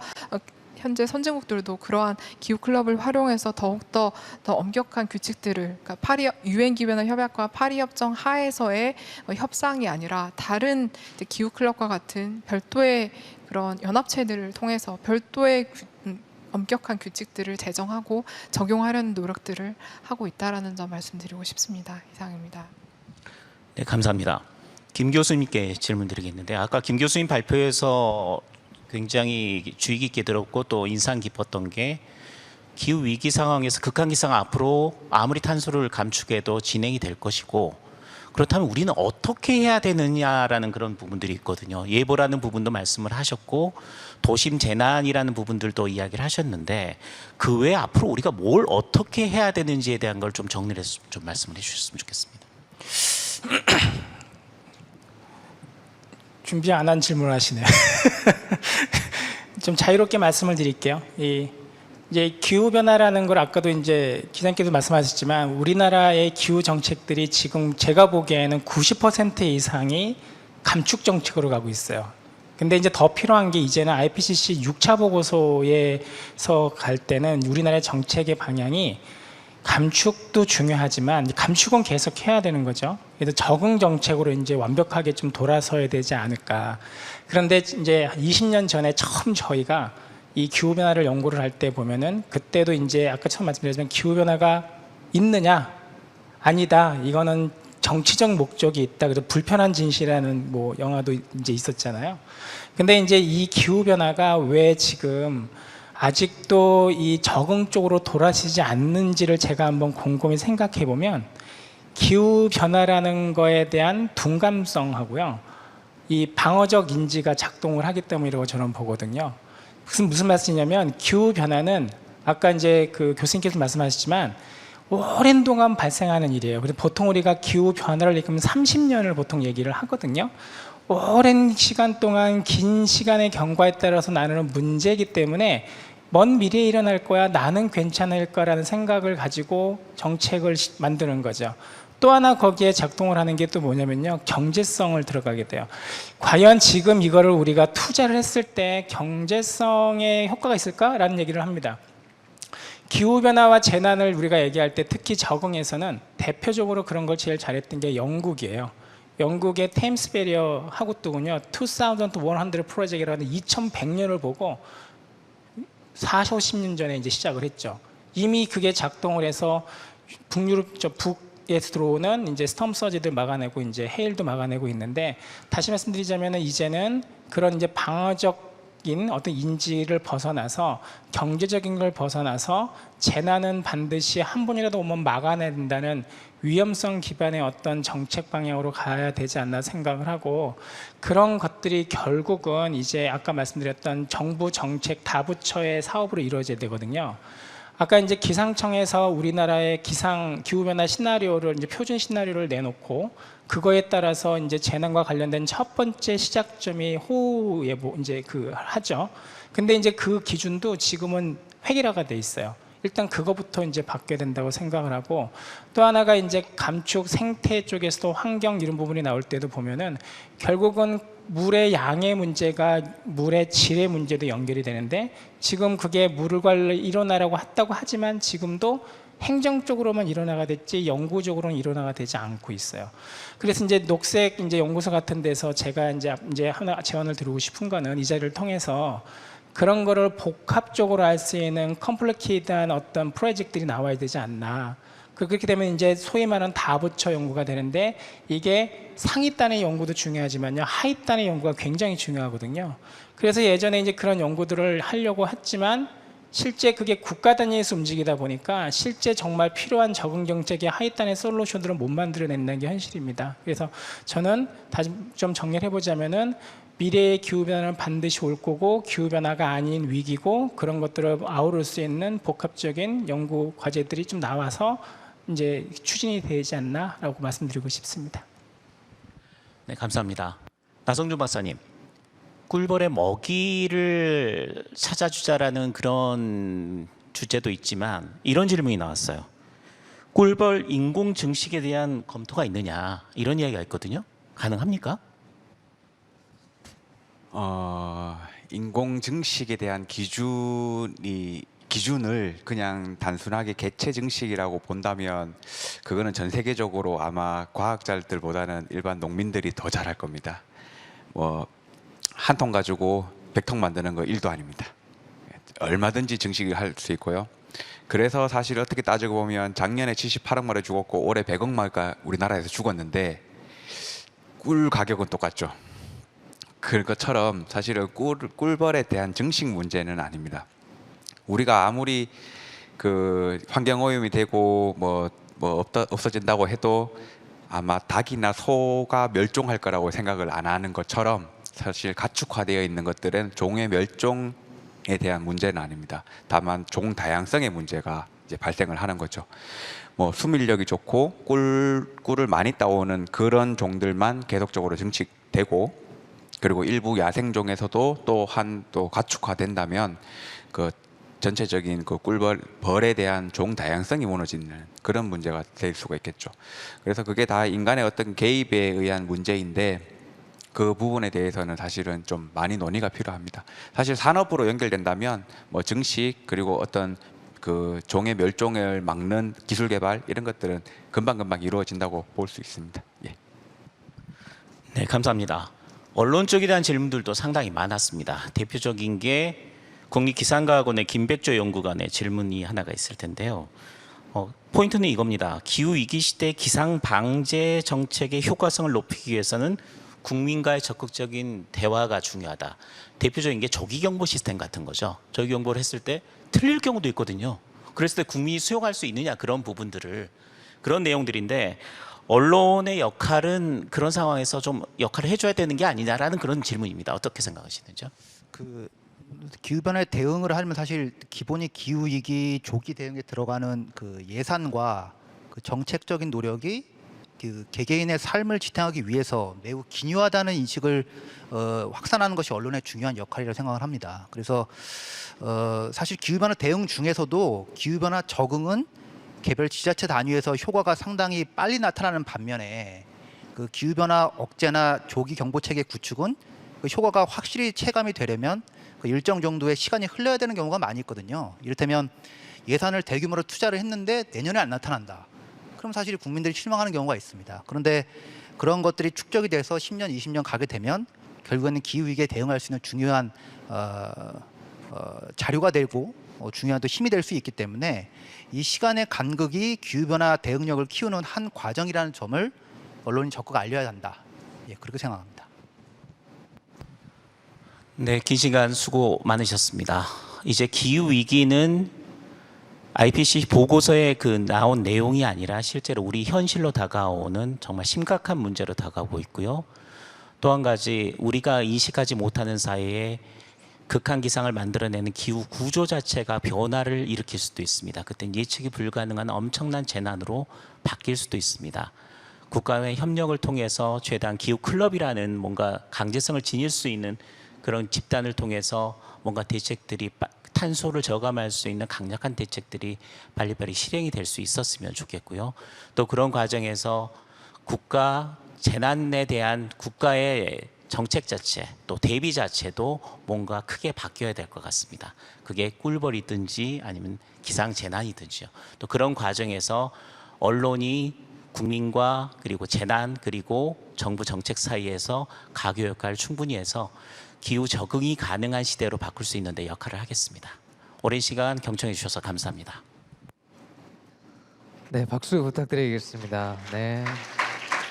현재 선진국들도 그러한 기후 클럽을 활용해서 더욱더 더 엄격한 규칙들을, 그러니까 유엔 기후변화 협약과 파리 협정 하에서의 협상이 아니라 다른 이제 기후 클럽과 같은 별도의 그런 연합체들을 통해서 별도의 엄격한 규칙들을 제정하고 적용하려는 노력들을 하고 있다라는 점 말씀드리고 싶습니다. 이상입니다. 네, 감사합니다. 김 교수님께 질문드리겠는데, 아까 김 교수님 발표에서 굉장히 주의 깊게 들었고 또 인상 깊었던 게, 기후 위기 상황에서 극한 기상 앞으로 아무리 탄소를 감축해도 진행이 될 것이고, 그렇다면 우리는 어떻게 해야 되느냐라는 그런 부분들이 있거든요. 예보라는 부분도 말씀을 하셨고 도심 재난이라는 부분들도 이야기를 하셨는데, 그 외에 앞으로 우리가 뭘 어떻게 해야 되는지에 대한 걸 좀 정리를 해서 좀 말씀을 해주셨으면 좋겠습니다. 준비 안 한 질문을 하시네요. 좀 자유롭게 말씀을 드릴게요. 이제 기후 변화라는 걸 아까도 이제 기자님께도 말씀하셨지만, 우리나라의 기후 정책들이 지금 제가 보기에는 90% 이상이 감축 정책으로 가고 있어요. 근데 이제 더 필요한 게, 이제는 IPCC 6차 보고서에서 갈 때는 우리나라의 정책의 방향이 감축도 중요하지만 감축은 계속 해야 되는 거죠. 그래서 적응 정책으로 이제 완벽하게 좀 돌아서야 되지 않을까. 그런데 이제 20년 전에 처음 저희가 이 기후 변화를 연구를 할 때 보면은, 그때도 이제 아까 처음 말씀드렸지만 기후 변화가 있느냐, 아니다, 이거는 정치적 목적이 있다. 그래서 불편한 진실이라는 뭐 영화도 이제 있었잖아요. 근데 이제 이 기후 변화가 왜 지금 아직도 이 적응 쪽으로 돌아서지 않는지를 제가 한번 곰곰이 생각해 보면, 기후 변화라는 거에 대한 둔감성하고요, 이 방어적 인지가 작동을 하기 때문이라고 저는 보거든요. 무슨 말씀이냐면, 기후 변화는 아까 이제 그 교수님께서 말씀하셨지만 오랜 동안 발생하는 일이에요. 그래서 보통 우리가 기후 변화를 얘기하면 30년을 보통 얘기를 하거든요. 오랜 시간 동안 긴 시간의 경과에 따라서 나누는 문제이기 때문에 먼 미래에 일어날 거야, 나는 괜찮을 거라는 생각을 가지고 정책을 만드는 거죠. 또 하나 거기에 작동을 하는 게 또 뭐냐면요, 경제성을 들어가게 돼요. 과연 지금 이거를 우리가 투자를 했을 때 경제성에 효과가 있을까라는 얘기를 합니다. 기후변화와 재난을 우리가 얘기할 때 특히 적응에서는 대표적으로 그런 걸 제일 잘했던 게 영국이에요. 영국의 테임스 베리어 하구뚝은요 2100 프로젝트라는 2100년을 보고 40, 50년 전에 이제 시작을 했죠. 이미 그게 작동을 해서 북유럽, 에서 들어오는 이제 스톰 서지들 막아내고 이제 헤일도 막아내고 있는데, 다시 말씀드리자면은 이제는 그런 이제 방어적인 어떤 인지를 벗어나서 경제적인 걸 벗어나서 재난은 반드시 한 번이라도 오면 막아내야 된다는 위험성 기반의 어떤 정책 방향으로 가야 되지 않나 생각을 하고, 그런 것들이 결국은 이제 아까 말씀드렸던 정부 정책 다부처의 사업으로 이루어져야 되거든요. 아까 이제 기상청에서 우리나라의 기후변화 시나리오를 이제 표준 시나리오를 내놓고 그거에 따라서 이제 재난과 관련된 첫 번째 시작점이 호우예보 이제 하죠. 근데 이제 그 기준도 지금은 획일화가 돼 있어요. 일단 그거부터 이제 바뀌어야 된다고 생각을 하고, 또 하나가 이제 감축 생태 쪽에서도 환경 이런 부분이 나올 때도 보면은 결국은 물의 양의 문제가 물의 질의 문제도 연결이 되는데, 지금 그게 물을 관리 일어나라고 했다고 하지만 지금도 행정적으로만 일어나가 됐지 연구적으로는 일어나가 되지 않고 있어요. 그래서 이제 녹색 이제 연구소 같은 데서 제가 이제 하나 제안을 드리고 싶은 거는, 이 자리를 통해서 그런 거를 복합적으로 할 수 있는 컴플리케이트한 어떤 프로젝트들이 나와야 되지 않나. 그렇게 되면 이제 소위 말하는 다부처 연구가 되는데, 이게 상위단의 연구도 중요하지만요, 하위단의 연구가 굉장히 중요하거든요. 그래서 예전에 이제 그런 연구들을 하려고 했지만 실제 그게 국가 단위에서 움직이다 보니까 실제 정말 필요한 적응 정책의 하위단의 솔루션들을 못 만들어낸다는 게 현실입니다. 그래서 저는 다시 좀 정리를 해보자면은, 미래의 기후변화는 반드시 올 거고 기후변화가 아닌 위기고, 그런 것들을 아우를 수 있는 복합적인 연구 과제들이 좀 나와서 이제 추진이 되지 않나라고 말씀드리고 싶습니다. 네, 감사합니다. 나성준 박사님, 꿀벌의 먹이를 찾아주자라는 그런 주제도 있지만 이런 질문이 나왔어요. 꿀벌 인공 증식에 대한 검토가 있느냐, 이런 이야기가 있거든요. 가능합니까? 인공 증식에 대한 기준을 그냥 단순하게 개체 증식이라고 본다면 그거는 전 세계적으로 아마 과학자들보다는 일반 농민들이 더 잘할 겁니다. 뭐 한 통 가지고 100통 만드는 거 일도 아닙니다. 얼마든지 증식을 할 수 있고요. 그래서 사실 어떻게 따지고 보면 작년에 78억 마리 죽었고 올해 100억 마리가 우리나라에서 죽었는데 꿀 가격은 똑같죠. 그것처럼 사실은 꿀벌에 대한 증식 문제는 아닙니다. 우리가 아무리 그 환경 오염이 되고 없어진다고 해도 아마 닭이나 소가 멸종할 거라고 생각을 안 하는 것처럼, 사실 가축화되어 있는 것들은 종의 멸종에 대한 문제는 아닙니다. 다만 종 다양성의 문제가 이제 발생을 하는 거죠. 수밀력이 좋고 꿀을 많이 따오는 그런 종들만 계속적으로 증식되고, 그리고 일부 야생종에서도 또 가축화된다면 그 전체적인 그 꿀벌에 대한 종 다양성이 무너지는 그런 문제가 될 수가 있겠죠. 그래서 그게 다 인간의 어떤 개입에 의한 문제인데, 그 부분에 대해서는 사실은 좀 많이 논의가 필요합니다. 사실 산업으로 연결된다면 증식 그리고 어떤 그 종의 멸종을 막는 기술 개발 이런 것들은 금방금방 이루어진다고 볼 수 있습니다. 예. 네, 감사합니다. 언론 쪽에 대한 질문들도 상당히 많았습니다. 대표적인 게 국립기상과학원의 김백조 연구관의 질문이 하나가 있을 텐데요. 포인트는 이겁니다. 기후위기 시대 기상 방제 정책의 효과성을 높이기 위해서는 국민과의 적극적인 대화가 중요하다. 대표적인 게 조기경보 시스템 같은 거죠. 조기경보를 했을 때 틀릴 경우도 있거든요. 그랬을 때 국민이 수용할 수 있느냐, 그런 부분들을, 그런 내용들인데, 언론의 역할은 그런 상황에서 좀 역할을 해줘야 되는 게 아니냐라는 그런 질문입니다. 어떻게 생각하시는지요? 기후변화에 대응을 하면 사실 기본이 기후위기 조기 대응에 들어가는 그 예산과 그 정책적인 노력이 그 개개인의 삶을 지탱하기 위해서 매우 기묘하다는 인식을 확산하는 것이 언론의 중요한 역할이라고 생각을 합니다. 그래서 사실 기후변화 대응 중에서도 기후변화 적응은 개별 지자체 단위에서 효과가 상당히 빨리 나타나는 반면에, 그 기후변화 억제나 조기 경보 체계 구축은 그 효과가 확실히 체감이 되려면 그 일정 정도의 시간이 흘러야 되는 경우가 많이 있거든요. 이를테면 예산을 대규모로 투자를 했는데 내년에 안 나타난다. 그럼 사실 국민들이 실망하는 경우가 있습니다. 그런데 그런 것들이 축적이 돼서 10년, 20년 가게 되면 결국에는 기후위기에 대응할 수 있는 중요한 자료가 되고 중요한 또 힘이 될 수 있기 때문에 이 시간의 간극이 기후변화 대응력을 키우는 한 과정이라는 점을 언론이 적극 알려야 한다. 예, 그렇게 생각합니다. 네, 긴 시간 수고 많으셨습니다. 이제 기후 위기는 IPCC 보고서에 그 나온 내용이 아니라 실제로 우리 현실로 다가오는 정말 심각한 문제로 다가오고 있고요. 또 한 가지 우리가 인식하지 못하는 사이에 극한 기상을 만들어내는 기후 구조 자체가 변화를 일으킬 수도 있습니다. 그땐 예측이 불가능한 엄청난 재난으로 바뀔 수도 있습니다. 국가 간 협력을 통해서 최대한 기후 클럽이라는 뭔가 강제성을 지닐 수 있는 그런 집단을 통해서 뭔가 대책들이 탄소를 저감할 수 있는 강력한 대책들이 빨리빨리 실행이 될 수 있었으면 좋겠고요. 또 그런 과정에서 국가 재난에 대한 국가의 정책 자체 또 대비 자체도 뭔가 크게 바뀌어야 될 것 같습니다. 그게 꿀벌이든지 아니면 기상재난이든지요. 또 그런 과정에서 언론이 국민과 그리고 재난 그리고 정부 정책 사이에서 가교 역할을 충분히 해서 기후 적응이 가능한 시대로 바꿀 수 있는 데 역할을 하겠습니다. 오랜 시간 경청해 주셔서 감사합니다. 네, 박수 부탁드리겠습니다. 네.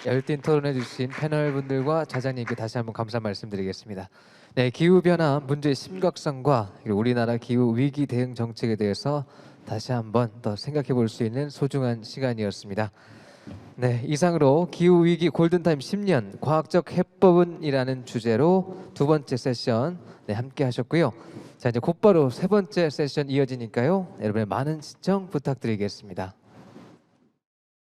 열띤 토론해 주신 패널 분들과 자장님께 다시 한번 감사 말씀드리겠습니다. 네, 기후 변화 문제의 심각성과 그리고 우리나라 기후 위기 대응 정책에 대해서 다시 한번 더 생각해 볼 수 있는 소중한 시간이었습니다. 네, 이상으로 기후 위기 골든타임 10년 과학적 해법은이라는 주제로 두 번째 세션 함께 하셨고요. 자, 이제 곧바로 세 번째 세션 이어지니까요. 여러분의 많은 시청 부탁드리겠습니다.